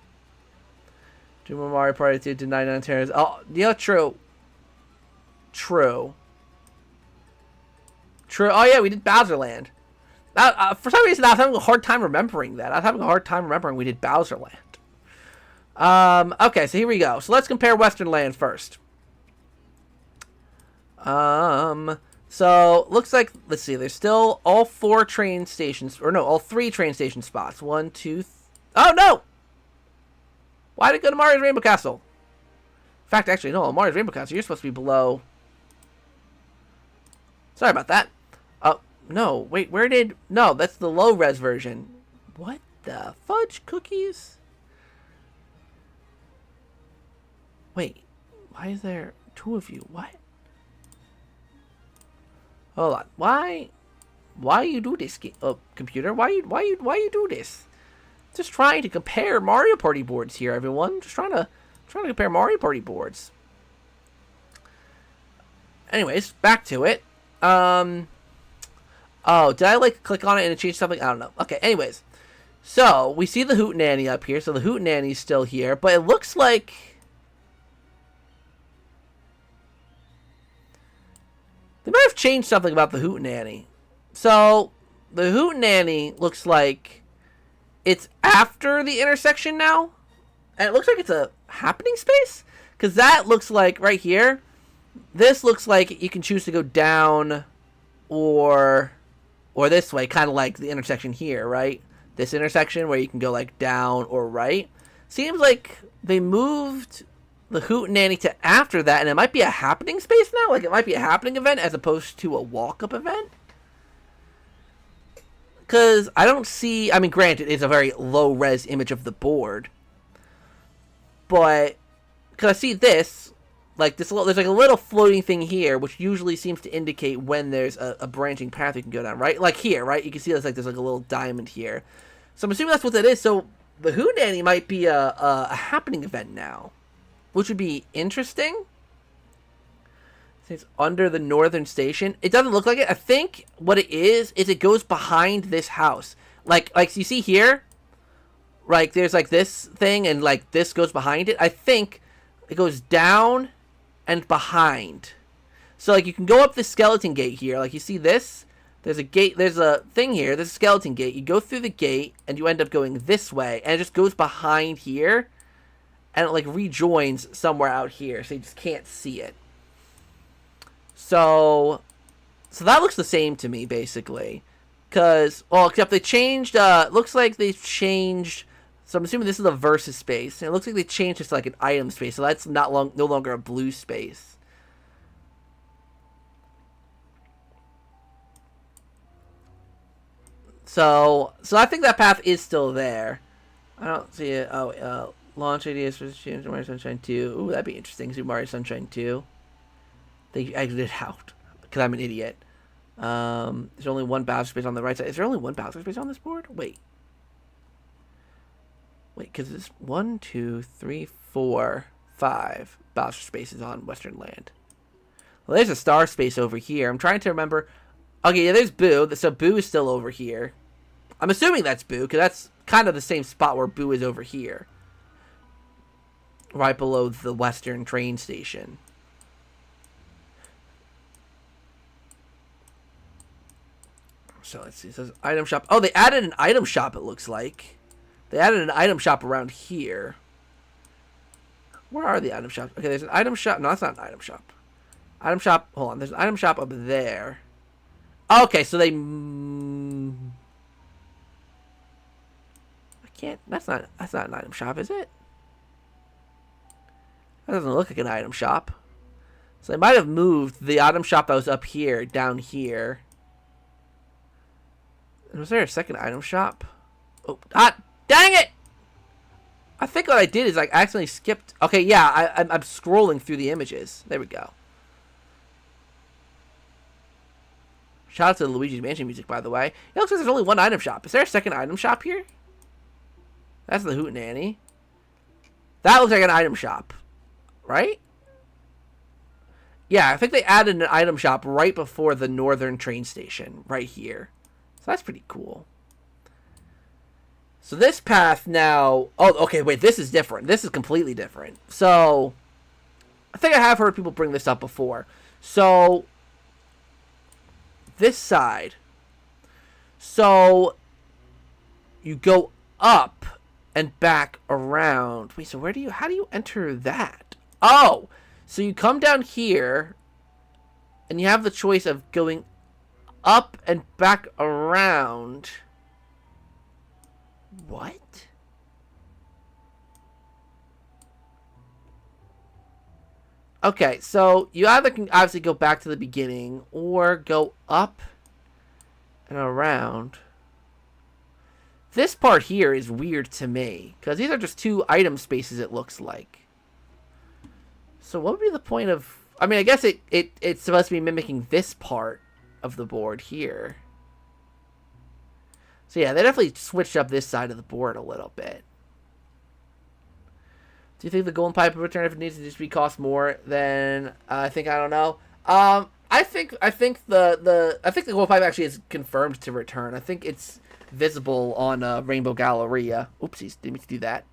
Do more Mario Party 2 to 99 turns. Oh, yeah, true. True. Oh, yeah, we did Bowser Land. For some reason, I was having a hard time remembering that. I was having a hard time remembering we did Bowser Land. Okay, so here we go. So let's compare Western Land first. So looks like, let's see, there's still all 4 train stations, or no, all 3 train station spots. 1, 2, oh no! Why did it go to Mario's Rainbow Castle? In fact, actually, no, Mario's Rainbow Castle, you're supposed to be below. Sorry about that. Oh, no, wait, where did, no, that's the low-res version. What the fudge cookies? Wait, why is there 2 of you? What? Hold on. Why you do this, computer? Why you do this? Just trying to compare Mario Party boards here, everyone. Just trying to compare Mario Party boards. Anyways, back to it. Oh, did I like click on it and it changed something? I don't know. Okay, anyways. So, we see the Hootenanny up here. So the Hootenanny's still here, but it looks like they might have changed something about the Hootenanny. So, the Hootenanny looks like it's after the intersection now. And it looks like it's a happening space. Because that looks like, right here, this looks like you can choose to go down or this way. Kind of like the intersection here, right? This intersection where you can go like down or right. Seems like they moved the Hootenanny to after that, and it might be a happening space now. Like, it might be a happening event as opposed to a walk-up event. Because I don't see, I mean, granted, it's a very low-res image of the board. But, because I see this, like, there's like a little floating thing here, which usually seems to indicate when there's a branching path you can go down, right? Like here, right? You can see there's like a little diamond here. So I'm assuming that's what that is. So the Hootenanny might be a happening event now, which would be interesting. It's under the northern station. It doesn't look like it. I think what it is it goes behind this house. Like you see here, like there's like this thing and like this goes behind it. I think it goes down and behind. So like you can go up the skeleton gate here. Like you see this. There's a gate. There's a thing here. There's a skeleton gate. You go through the gate and you end up going this way, and it just goes behind here. And it like rejoins somewhere out here, so you just can't see it. So that looks the same to me, basically. Because, well, except they changed, looks like they changed, so I'm assuming this is a versus space. And it looks like they changed this to like an item space, so that's no longer a blue space. So I think that path is still there. I don't see it. Oh, launch ideas for Super Mario Sunshine 2. Ooh, that'd be interesting. Super Mario Sunshine 2. They exited out because I'm an idiot. There's only one Bowser space on the right side. Is there only one Bowser space on this board? Wait, because it's 1, 2, 3, 4, 5 Bowser spaces on Western Land. Well, there's a star space over here. I'm trying to remember. Okay, yeah, there's Boo. So Boo is still over here. I'm assuming that's Boo, because that's kind of the same spot where Boo is over here. Right below the Western train station. So let's see. It says item shop. Oh, they added an item shop, it looks like. They added an item shop around here. Where are the item shops? Okay, there's an item shop. No, that's not an item shop. Item shop. Hold on. There's an item shop up there. Okay, so they... I can't... That's not an item shop, is it? That doesn't look like an item shop. So they might have moved the item shop that was up here down here. And was there a second item shop? Oh, dang it! I think what I did is I accidentally skipped... Okay, yeah, I'm scrolling through the images. There we go. Shout out to the Luigi's Mansion music, by the way. It looks like there's only one item shop. Is there a second item shop here? That's the Hootenanny. That looks like an item shop. Right? Yeah, I think they added an item shop right before the northern train station. Right here. So that's pretty cool. So this path now... Oh, okay, wait, this is different. This is completely different. So, I think I have heard people bring this up before. So, this side. So, you go up, and back around. Wait, so how do you enter that? Oh, so you come down here, and you have the choice of going up and back around. What? Okay, so you either can obviously go back to the beginning or go up and around. This part here is weird to me, because these are just 2 item spaces, it looks like. So what would be the point of... I mean, I guess it's supposed to be mimicking this part of the board here. So yeah, they definitely switched up this side of the board a little bit. Do you think the golden pipe will return if it needs to just be cost more than I don't know. I think the golden pipe actually is confirmed to return. I think it's visible on Rainbow Galleria. Oopsies, didn't mean to do that.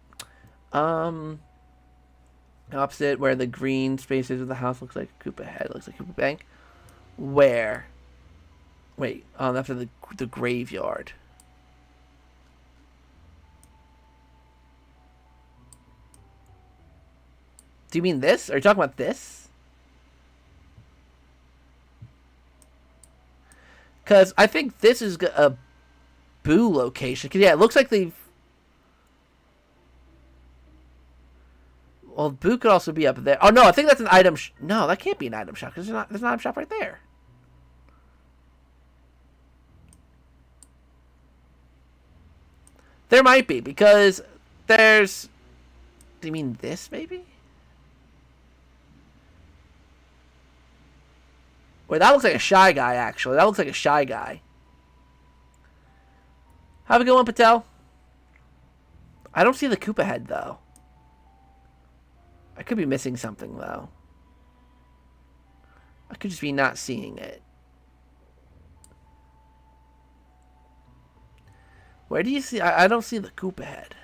Opposite where the green spaces of the house looks like Koopa Head, looks like Koopa Bank. Where? Wait, after the graveyard. Do you mean this? Are you talking about this? Because I think this is a Boo location. Because, yeah, it looks like they've... Well, Boo could also be up there. Oh, no, I think that's an item... No, that can't be an item shop. Because there's an item shop right there. There might be. Because there's... Do you mean this, maybe? Wait, that looks like a Shy Guy, actually. That looks like a Shy Guy. Have a good one, Patel. I don't see the Koopa Head, though. I could be missing something, though. I could just be not seeing it. Where do you see... I don't see the Koopa Head.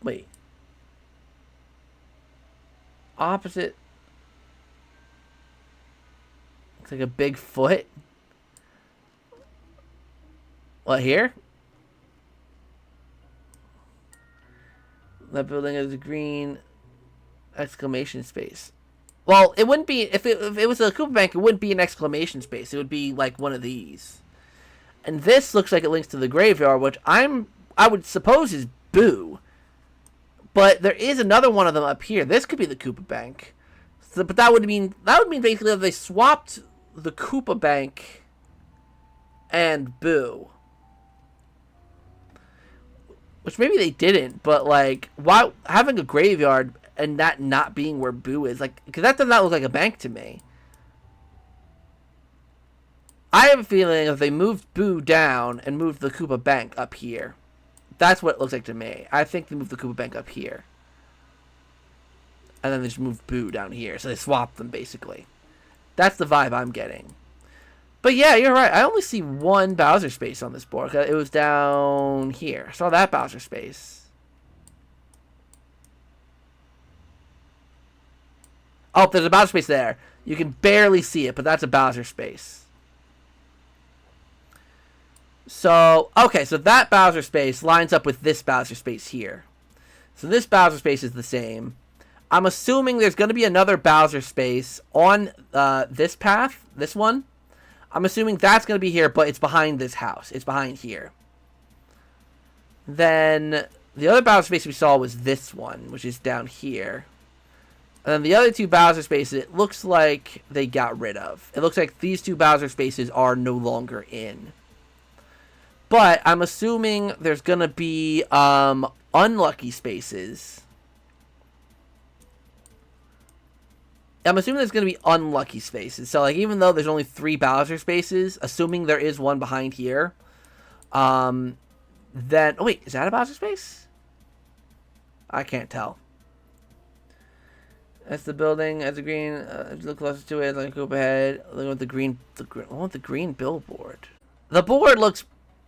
Wait. Opposite... Looks like a big foot. What, here? That building has a green exclamation space. Well, it wouldn't be... If it was a Koopa Bank, it wouldn't be an exclamation space. It would be like one of these. And this looks like it links to the graveyard, which I would suppose is Boo. But there is another one of them up here. This could be the Koopa Bank. So, but that would mean basically that they swapped the Koopa Bank and Boo. Which maybe they didn't, but like, why having a graveyard and that not being where Boo is, like, because that does not look like a bank to me. I have a feeling if they moved Boo down and moved the Koopa Bank up here, that's what it looks like to me. I think they moved the Koopa Bank up here. And then they just moved Boo down here. So they swapped them, basically. That's the vibe I'm getting. But yeah, you're right. I only see one Bowser space on this board. It was down here. I saw that Bowser space. Oh, there's a Bowser space there. You can barely see it, but that's a Bowser space. So, okay, so that Bowser space lines up with this Bowser space here. So this Bowser space is the same. I'm assuming there's going to be another Bowser space on this path, this one. I'm assuming that's going to be here, but it's behind this house. It's behind here. Then the other Bowser space we saw was this one, which is down here. And then the other two Bowser spaces, it looks like they got rid of. It looks like these two Bowser spaces are no longer in. But I'm assuming there's going to be unlucky spaces. I'm assuming there's going to be unlucky spaces. So, like, even though there's only 3 Bowser spaces, assuming there is one behind here, then... Oh, wait, is that a Bowser space? I can't tell. That's the building. That's the green. Look closer to it, like Koopa Head. Look at the green... the green billboard. The board looks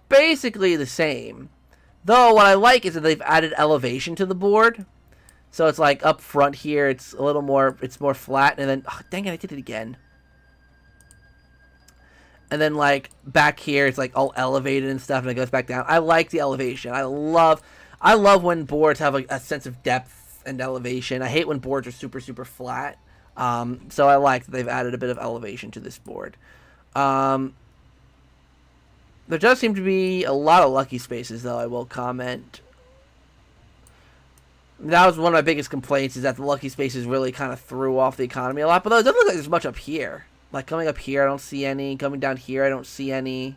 basically the same. Though, what I like is that they've added elevation to the board. So it's like up front here, it's a little more, it's more flat, and then, oh, dang it, I did it again. And then like back here, it's like all elevated and stuff, and it goes back down. I like the elevation. I I love when boards have a sense of depth and elevation. I hate when boards are super, super flat. So I like that they've added a bit of elevation to this board. There does seem to be a lot of lucky spaces, though, I will comment. That was one of my biggest complaints, is that the lucky spaces really kind of threw off the economy a lot. But it doesn't look like there's much up here. Like, coming up here, I don't see any. Coming down here, I don't see any.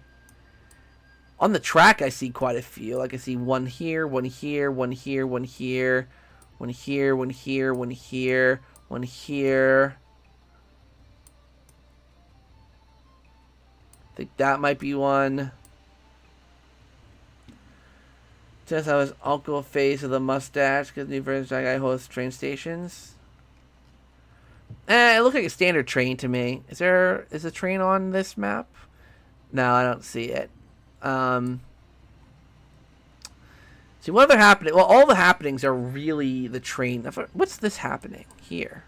On the track, I see quite a few. Like, I see one here, one here, one here, one here, one here, one here, one here, one here. I think that might be one. Just how his uncle face of the mustache, because new version of guy hosts train stations. It looks like a standard train to me. Is a train on this map? No, I don't see it. See, what other happening? Well, all the happenings are really the train. What's this happening here?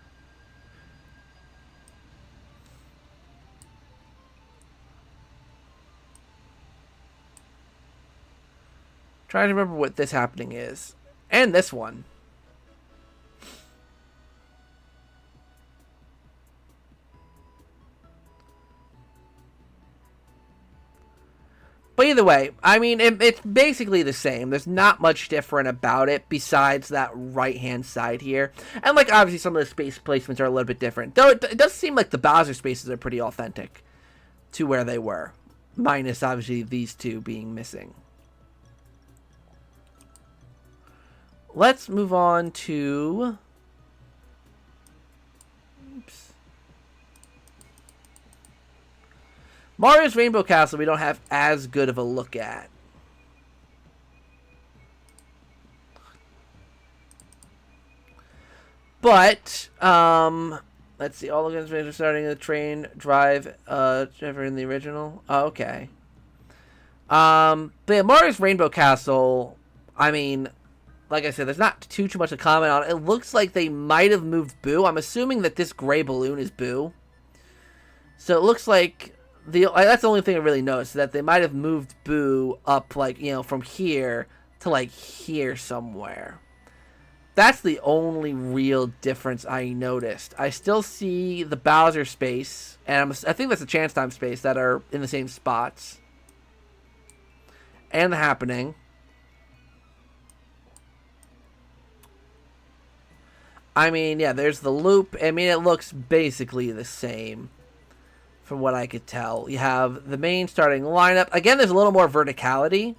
Trying to remember what this happening is. And this one. But either way, I mean, it's basically the same. There's not much different about it besides that right-hand side here. And, like, obviously some of the space placements are a little bit different. Though it does seem like the Bowser spaces are pretty authentic to where they were. Minus, obviously, these two being missing. Let's move on to... Oops. Mario's Rainbow Castle we don't have as good of a look at. But, let's see. All the guns are starting the train drive, ever in the original. Oh, okay. But yeah, Mario's Rainbow Castle, I mean, like I said, there's not too much to comment on. It looks like they might have moved Boo. I'm assuming that this gray balloon is Boo. So it looks like... that's the only thing I really noticed, that they might have moved Boo up, like, you know, from here to, like, here somewhere. That's the only real difference I noticed. I still see the Bowser space, and I think that's the Chance Time space that are in the same spots. And the Happening. I mean, yeah, there's the loop. I mean, it looks basically the same. From what I could tell. You have the main starting lineup. Again, there's a little more verticality.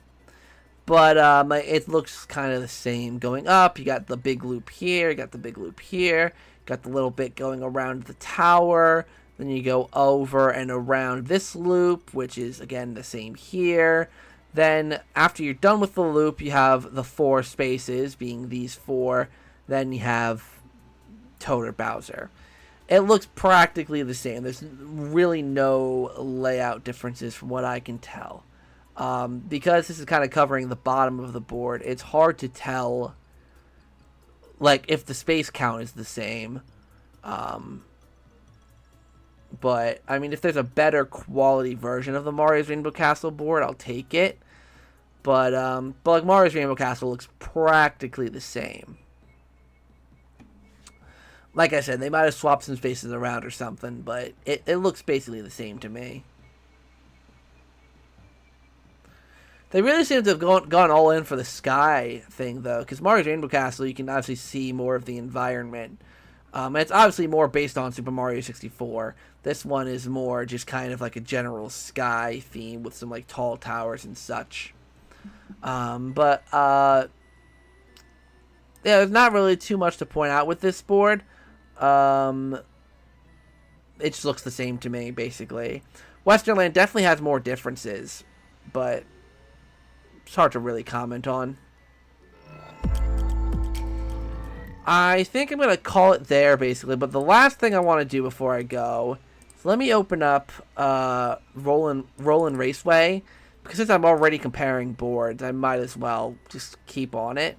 But it looks kind of the same going up. You got the big loop here. You got the big loop here. You got the little bit going around the tower. Then you go over and around this loop, which is, again, the same here. Then, after you're done with the loop, you have the 4 spaces, being these 4. Then you have Toad or Bowser. It looks practically the same. There's really no layout differences from what I can tell. Because this is kind of covering the bottom of the board, it's hard to tell, like, if the space count is the same. But, I mean, if there's a better quality version of the Mario's Rainbow Castle board, I'll take it. But like, Mario's Rainbow Castle looks practically the same. Like I said, they might have swapped some spaces around or something, but it looks basically the same to me. They really seem to have gone all in for the sky thing, though, because Mario's Rainbow Castle, you can obviously see more of the environment. It's obviously more based on Super Mario 64. This one is more just kind of like a general sky theme with some, like, tall towers and such. Yeah, there's not really too much to point out with this board. It just looks the same to me, basically. Westernland definitely has more differences, but it's hard to really comment on. I think I'm going to call it there, basically, but the last thing I want to do before I go is let me open up Rollin' Raceway, because since I'm already comparing boards, I might as well just keep on it.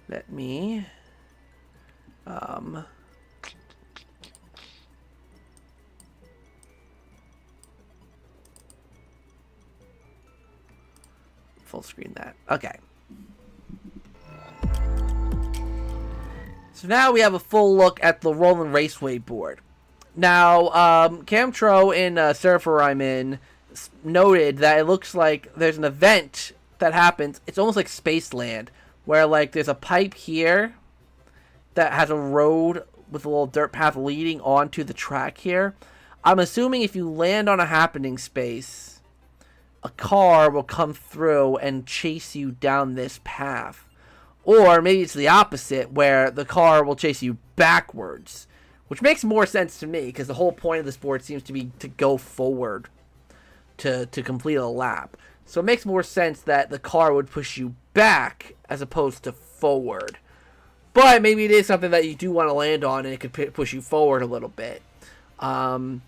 Let me full screen that. Okay. So now we have a full look at the Roland Raceway board. Now, Camtro in server I'm in noted that it looks like there's an event that happens. It's almost like Spaceland, where like there's a pipe here that has a road with a little dirt path leading onto the track here. I'm assuming if you land on a happening space, a car will come through and chase you down this path. Or maybe it's the opposite, where the car will chase you backwards. Which makes more sense to me, because the whole point of this board seems to be to go forward to complete a lap. So it makes more sense that the car would push you back as opposed to forward. But maybe it is something that you do want to land on, and it could push you forward a little bit. The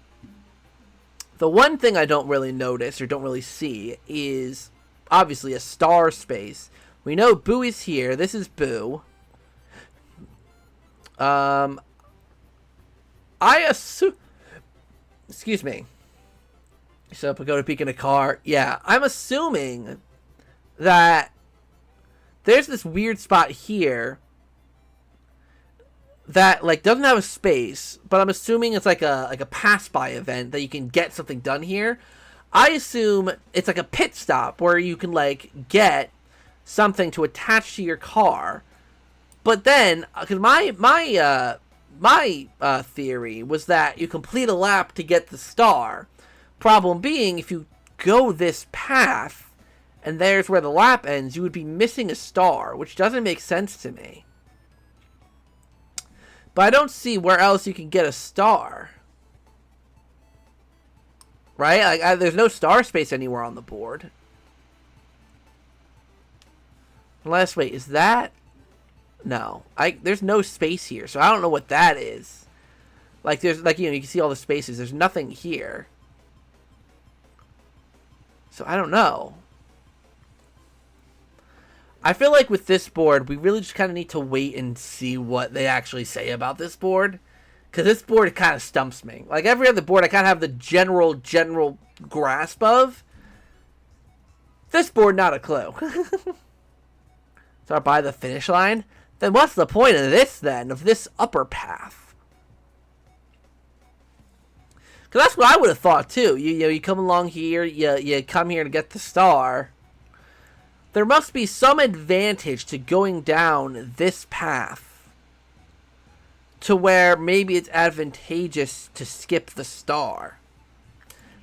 one thing I don't really notice, or don't really see, is obviously a star space. We know Boo is here. This is Boo. I assume... Excuse me. So if I go to peek in a car... Yeah, I'm assuming that there's this weird spot here that, like, doesn't have a space, but I'm assuming it's like a pass-by event that you can get something done here. I assume it's like a pit stop where you can, like, get something to attach to your car. But then, because my theory was that you complete a lap to get the star. Problem being, if you go this path, and there's where the lap ends, you would be missing a star, which doesn't make sense to me. But I don't see where else you can get a star. Right? Like, there's no star space anywhere on the board. Unless, wait, is that... No, there's no space here, so I don't know what that is. Like, there's, like, you know, you can see all the spaces. There's nothing here. So I don't know. I feel like with this board, we really just kind of need to wait and see what they actually say about this board. Because this board kind of stumps me. Like, every other board, I kind of have the general grasp of. This board, not a clue. So by the finish line? Then what's the point of this, then? Of this upper path? Because that's what I would have thought, too. You come along here, you come here to get the star. There must be some advantage to going down this path to where maybe it's advantageous to skip the star.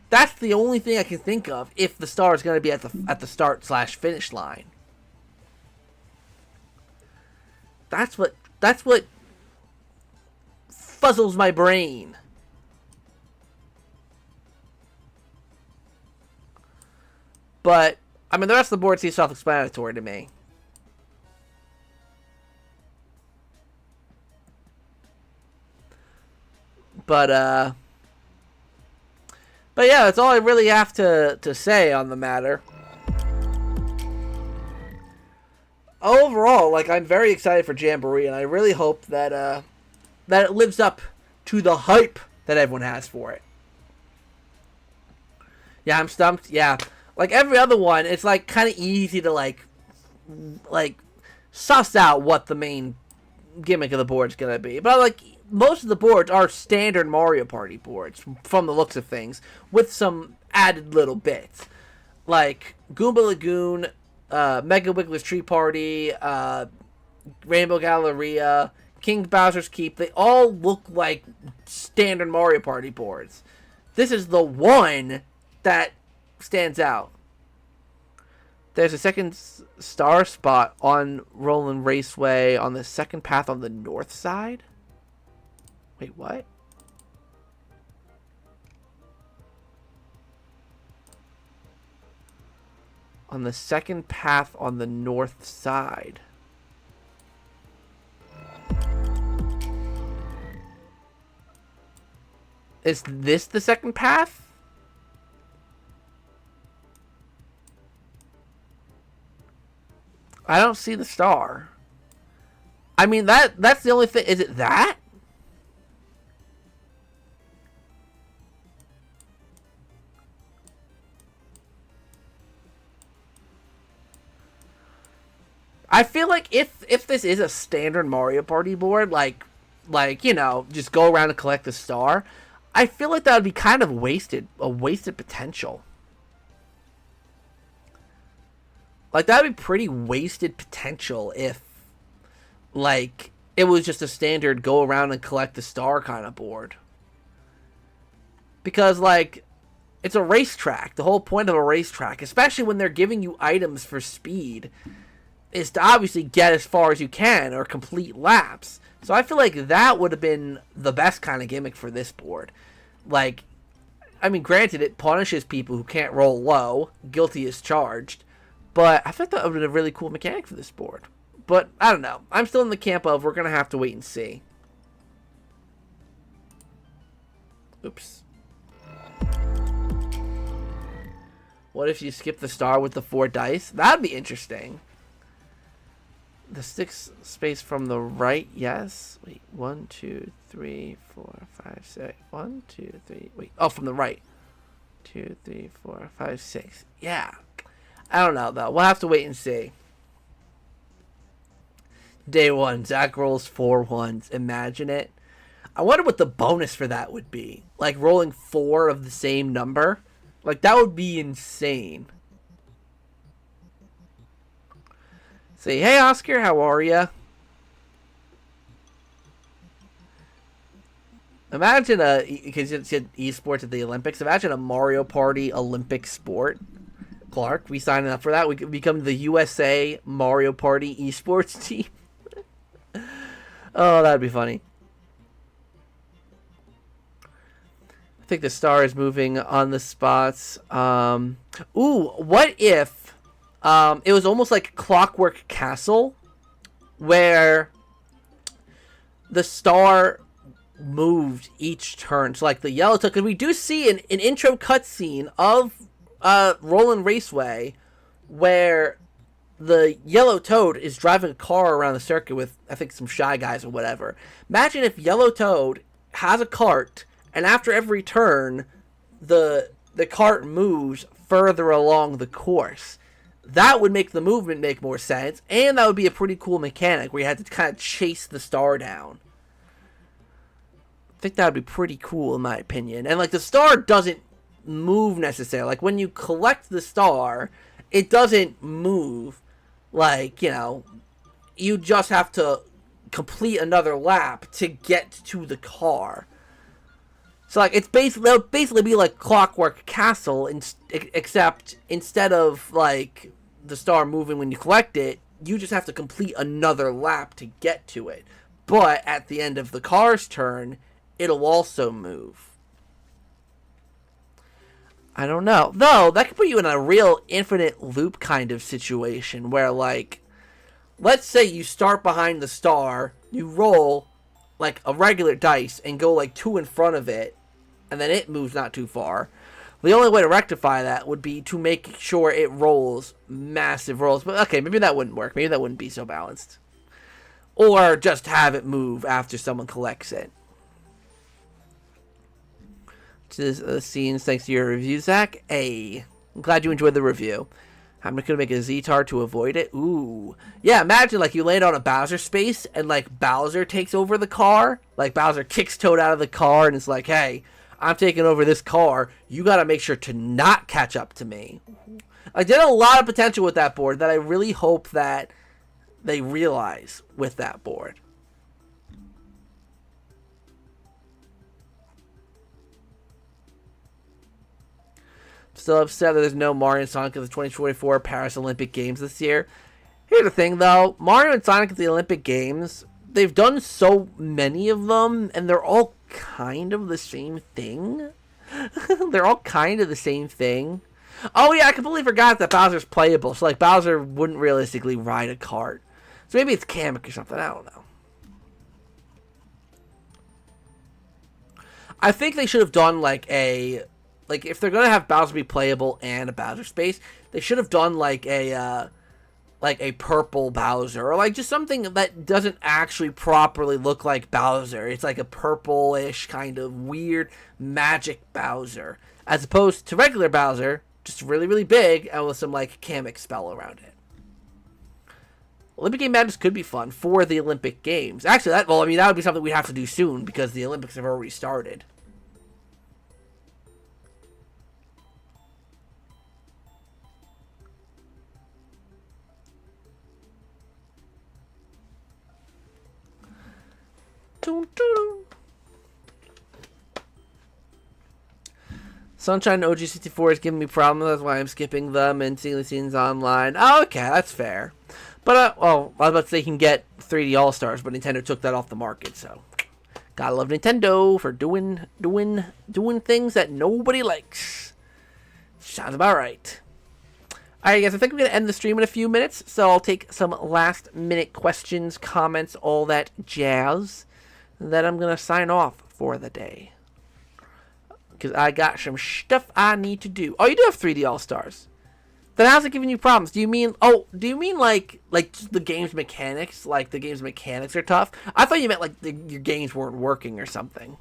That's the only thing I can think of if the star is going to be at the start/finish line. That's what fuzzles my brain. But I mean, the rest of the board seems self-explanatory to me. But yeah, that's all I really have to say on the matter. Overall, like, I'm very excited for Jamboree, and I really hope that that it lives up to the hype that everyone has for it. Yeah, I'm stumped. Yeah, like every other one, it's like kind of easy to like suss out what the main gimmick of the board's gonna be. But like most of the boards are standard Mario Party boards from the looks of things, with some added little bits, like Goomba Lagoon, Mega Wiggler's Tree Party, Rainbow Galleria, King Bowser's Keep. They all look like standard Mario Party boards. This is the one that stands out. There's a second star spot on Roland Raceway on the second path on the north side. Wait, what? On the second path on the north side. Is this the second path? I don't see the star. I mean, that's the only thing. Is it that? I feel like if this is a standard Mario Party board, like you know, just go around and collect the star, I feel like that would be kind of a wasted potential. Like, that would be pretty wasted potential if, like, it was just a standard go around and collect the star kind of board. Because, like, it's a racetrack. The whole point of a racetrack, especially when they're giving you items for speed, is to obviously get as far as you can or complete laps. So I feel like that would have been the best kind of gimmick for this board. Like, I mean, granted, it punishes people who can't roll low. Guilty as charged. But I think that would have been a really cool mechanic for this board. But, I don't know. I'm still in the camp of we're going to have to wait and see. Oops. What if you skip the star with the 4 dice? That'd be interesting. The 6 space from the right, yes. Wait, 1, 2, 3, 4, 5, 6. 1, 2, 3. Wait, oh, from the right. 2, 3, 4, 5, 6. Yeah. I don't know, though. We'll have to wait and see. Day 1, Zach rolls 4 ones. Imagine it. I wonder what the bonus for that would be. Like, rolling 4 of the same number. Like, that would be insane. Say, hey, Oscar, how are ya? Imagine because you said esports at the Olympics. Imagine a Mario Party Olympic sport. Clark, we signing up for that. We could become the USA Mario Party esports team. Oh, that'd be funny. I think the star is moving on the spots. Ooh, what if it was almost like Clockwork Castle, where the star moved each turn. So like the yellow toad, because we do see an intro cutscene of Roland Raceway where the yellow toad is driving a car around the circuit with, I think, some Shy Guys or whatever. Imagine if yellow toad has a cart, and after every turn, the cart moves further along the course. That would make the movement make more sense, and that would be a pretty cool mechanic where you had to kind of chase the star down. I think that would be pretty cool in my opinion. And like the star doesn't move necessarily. Like when you collect the star, it doesn't move. Like, you know, you just have to complete another lap to get to the car. So like it's basically be like Clockwork Castle, except instead of like the star moving when you collect it, you just have to complete another lap to get to it. But at the end of the car's turn, it'll also move. I don't know. Though, that could put you in a real infinite loop kind of situation where, like, let's say you start behind the star, you roll, like, a regular dice and go, like, 2 in front of it, and then it moves not too far. The only way to rectify that would be to make sure it rolls massive rolls. But, okay, maybe that wouldn't work. Maybe that wouldn't be so balanced. Or just have it move after someone collects it. To scenes thanks to your review, Zach. I'm glad you enjoyed the review. I'm gonna make a Z-tar to avoid it. Ooh. Yeah, imagine like you land on a Bowser space and like Bowser takes over the car. Like Bowser kicks Toad out of the car and it's like, hey, I'm taking over this car. You gotta make sure to not catch up to me. Like there's a lot of potential with that board that I really hope that they realize with that board. Still upset that there's no Mario and Sonic at the 2024 Paris Olympic Games this year. Here's the thing, though. Mario and Sonic at the Olympic Games, they've done so many of them, and they're all kind of the same thing. They're all kind of the same thing. Oh, yeah, I completely forgot that Bowser's playable. So, like, Bowser wouldn't realistically ride a cart. So maybe it's Kamek or something. I don't know. I think they should have done, like, like, if they're gonna have Bowser be playable and a Bowser space, they should have done, like a purple Bowser. Or, like, just something that doesn't actually properly look like Bowser. It's, like, a purple-ish kind of weird magic Bowser. As opposed to regular Bowser, just really, really big, and with some, like, Kamek spell around it. Olympic Game Madness could be fun for the Olympic Games. Actually, that would be something we'd have to do soon because the Olympics have already started. Sunshine OG64 is giving me problems. That's why I'm skipping them and seeing the scenes online. Oh, okay, that's fair. But, well, I was about to say you can get 3D All-Stars, but Nintendo took that off the market, so. Gotta love Nintendo for doing things that nobody likes. Sounds about right. Alright, guys, I think I'm going to end the stream in a few minutes, so I'll take some last-minute questions, comments, all that jazz. Then I'm going to sign off for the day. Because I got some stuff I need to do. Oh, you do have 3D All-Stars. Then how's it giving you problems? Do you mean like just the game's mechanics? Like the game's mechanics are tough? I thought you meant like your games weren't working or something.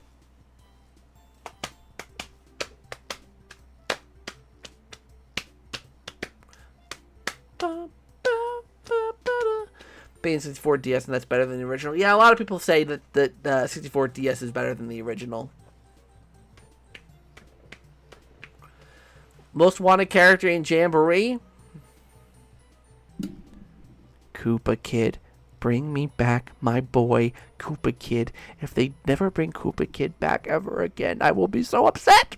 Being 64 DS and that's better than the original. Yeah, a lot of people say that 64 DS is better than the original. Most wanted character in Jamboree? Koopa Kid. Bring me back my boy, Koopa Kid. If they never bring Koopa Kid back ever again, I will be so upset.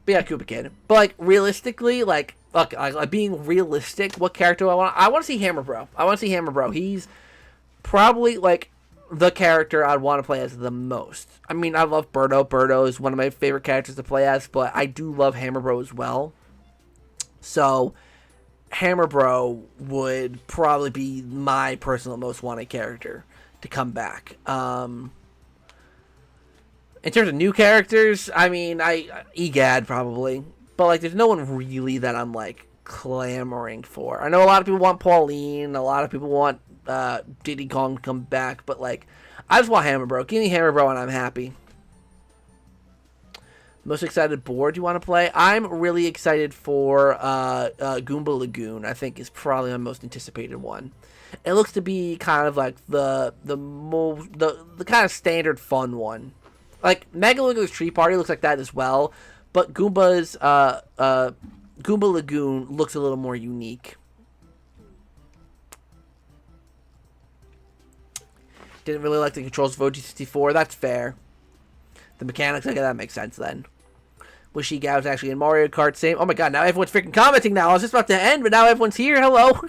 But yeah, Koopa Kid. But like, realistically, like, look, being realistic, what character do I want? I want to see Hammer Bro. I want to see Hammer Bro. He's probably, like, the character I'd want to play as the most. I mean, I love Birdo. Birdo is one of my favorite characters to play as, but I do love Hammer Bro as well. So, Hammer Bro would probably be my personal most wanted character to come back. In terms of new characters, I mean, Egad probably. But, like, there's no one really that I'm, like, clamoring for. I know a lot of people want Pauline. A lot of people want Diddy Kong to come back. But, like, I just want Hammer Bro. Give me Hammer Bro and I'm happy. Most excited board you want to play? I'm really excited for Goomba Lagoon. I think is probably my most anticipated one. It looks to be kind of like the kind of standard fun one. Like Megalug's Tree Party looks like that as well, but Goomba's Goomba Lagoon looks a little more unique. Didn't really like the controls of OG64. That's fair. The mechanics, okay, that makes sense then. Wish Egad was actually in Mario Kart. Same. Oh my god, now everyone's freaking commenting now. I was just about to end, but now everyone's here. Hello.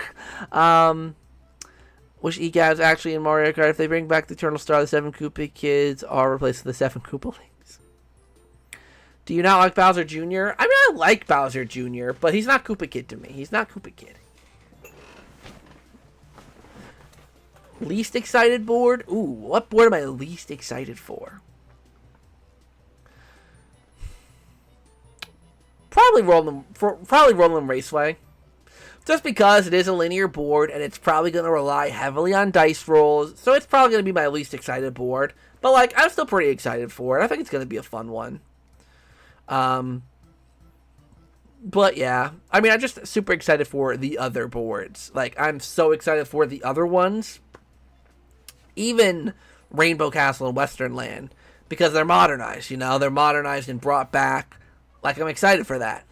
Wish Egad was actually in Mario Kart. If they bring back the Eternal Star, the 7 Koopa Kids are replaced with the 7 Koopalings. Do you not like Bowser Jr.? I mean, I like Bowser Jr., but he's not Koopa Kid to me. He's not Koopa Kid. Least excited board? Ooh, what board am I least excited for? Probably Roland Raceway. Just because it is a linear board and it's probably going to rely heavily on dice rolls. So it's probably going to be my least excited board. But, like, I'm still pretty excited for it. I think it's going to be a fun one. But, yeah. I mean, I'm just super excited for the other boards. Like, I'm so excited for the other ones. Even Rainbow Castle and Western Land. Because they're modernized, you know? They're modernized and brought back. Like, I'm excited for that.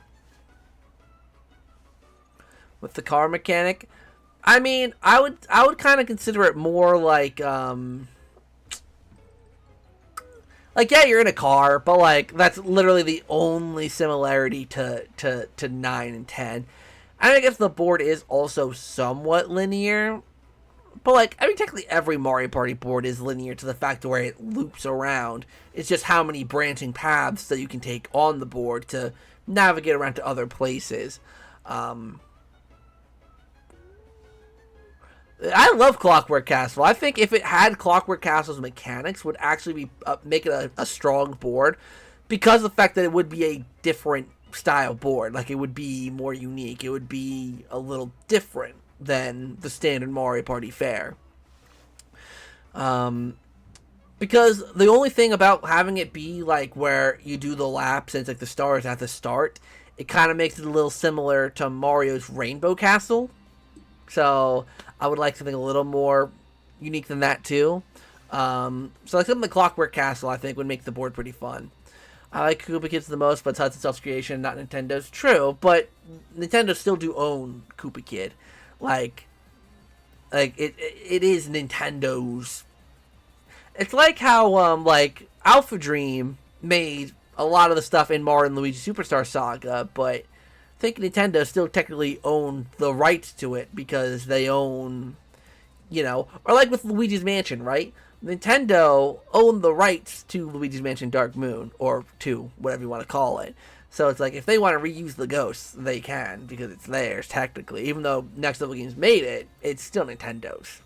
With the car mechanic, I mean, I would kind of consider it more like, yeah, you're in a car, but, like, that's literally the only similarity to 9 and 10. I guess the board is also somewhat linear, but, like, I mean, technically every Mario Party board is linear to the fact where it loops around. It's just how many branching paths that you can take on the board to navigate around to other places. I love Clockwork Castle. I think if it had Clockwork Castle's mechanics, would actually be make it a strong board, because of the fact that it would be a different style board. Like, it would be more unique. It would be a little different than the standard Mario Party fare. Because the only thing about having it be like where you do the laps and it's like the stars at the start, it kind of makes it a little similar to Mario's Rainbow Castle. So I would like something a little more unique than that too. So like something like Clockwork Castle, I think would make the board pretty fun. I like Koopa Kids the most, but it's Hudson Soft's creation, not Nintendo's. True, but Nintendo still do own Koopa Kid. Like it is Nintendo's. It's like how like Alpha Dream made a lot of the stuff in Mario and Luigi Superstar Saga, but I think Nintendo still technically own the rights to it because they own, you know, or like with Luigi's Mansion, right? Nintendo owned the rights to Luigi's Mansion Dark Moon, or to whatever you want to call it. So it's like if they want to reuse the ghosts, they can because it's theirs technically. Even though Next Level Games made it, it's still Nintendo's.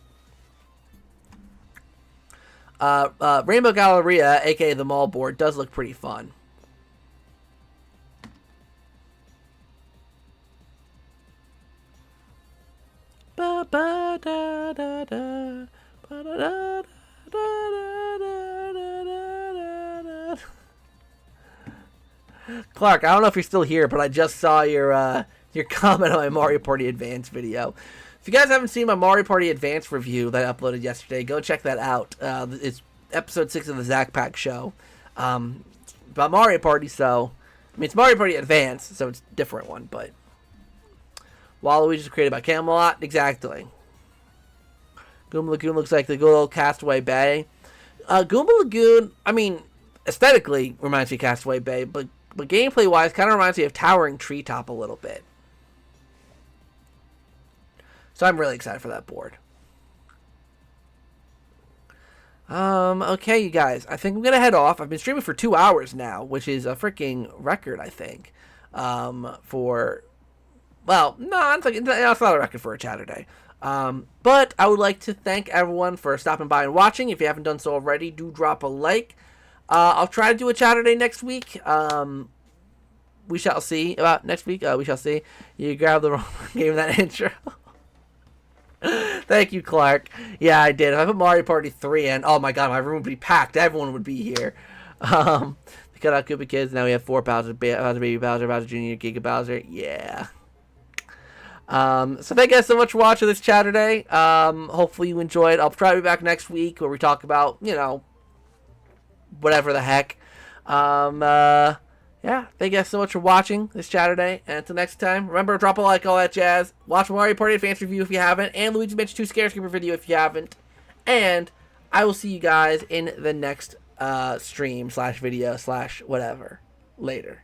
Rainbow Galleria, aka the mall board, does look pretty fun. Ba ba da da da ba da da da. Clark, I don't know if you're still here, but I just saw your comment on my Mario Party Advance video. If you guys haven't seen my Mario Party Advance review that I uploaded yesterday, go check that out. It's episode 6 of the Zach Pack show. About Mario Party, so I mean it's Mario Party Advance, so it's a different one, but Waluigi's created by Camelot, exactly. Goomba Lagoon looks like the good old Castaway Bay. Goomba Lagoon, I mean, aesthetically reminds me of Castaway Bay, but gameplay-wise, kind of reminds me of Towering Treetop a little bit. So I'm really excited for that board. Okay, you guys, I think I'm going to head off. I've been streaming for 2 hours now, which is a freaking record, I think, for... Well, no, it's not a record for a Chaturday. But I would like to thank everyone for stopping by and watching. If you haven't done so already, do drop a like. I'll try to do a Chaturday next week. We shall see about next week. We shall see. You grabbed the wrong game in that intro. Thank you, Clark. Yeah, I did. If I put Mario Party 3 in, oh my god, my room would be packed. Everyone would be here. We cut out Koopa Kids. Now we have 4 Bowser, Baby Bowser, Bowser Jr., Giga Bowser. Yeah. So thank you guys so much for watching this Chaturday. Hopefully you enjoyed. I'll try to be back next week where we talk about, you know, whatever the heck. Yeah, thank you guys so much for watching this Chaturday. And until next time, remember, drop a like, all that jazz. Watch Mario Party Advance review if you haven't. And Luigi's Mansion 2 Scarescaper video if you haven't. And I will see you guys in the next stream / video / whatever. Later.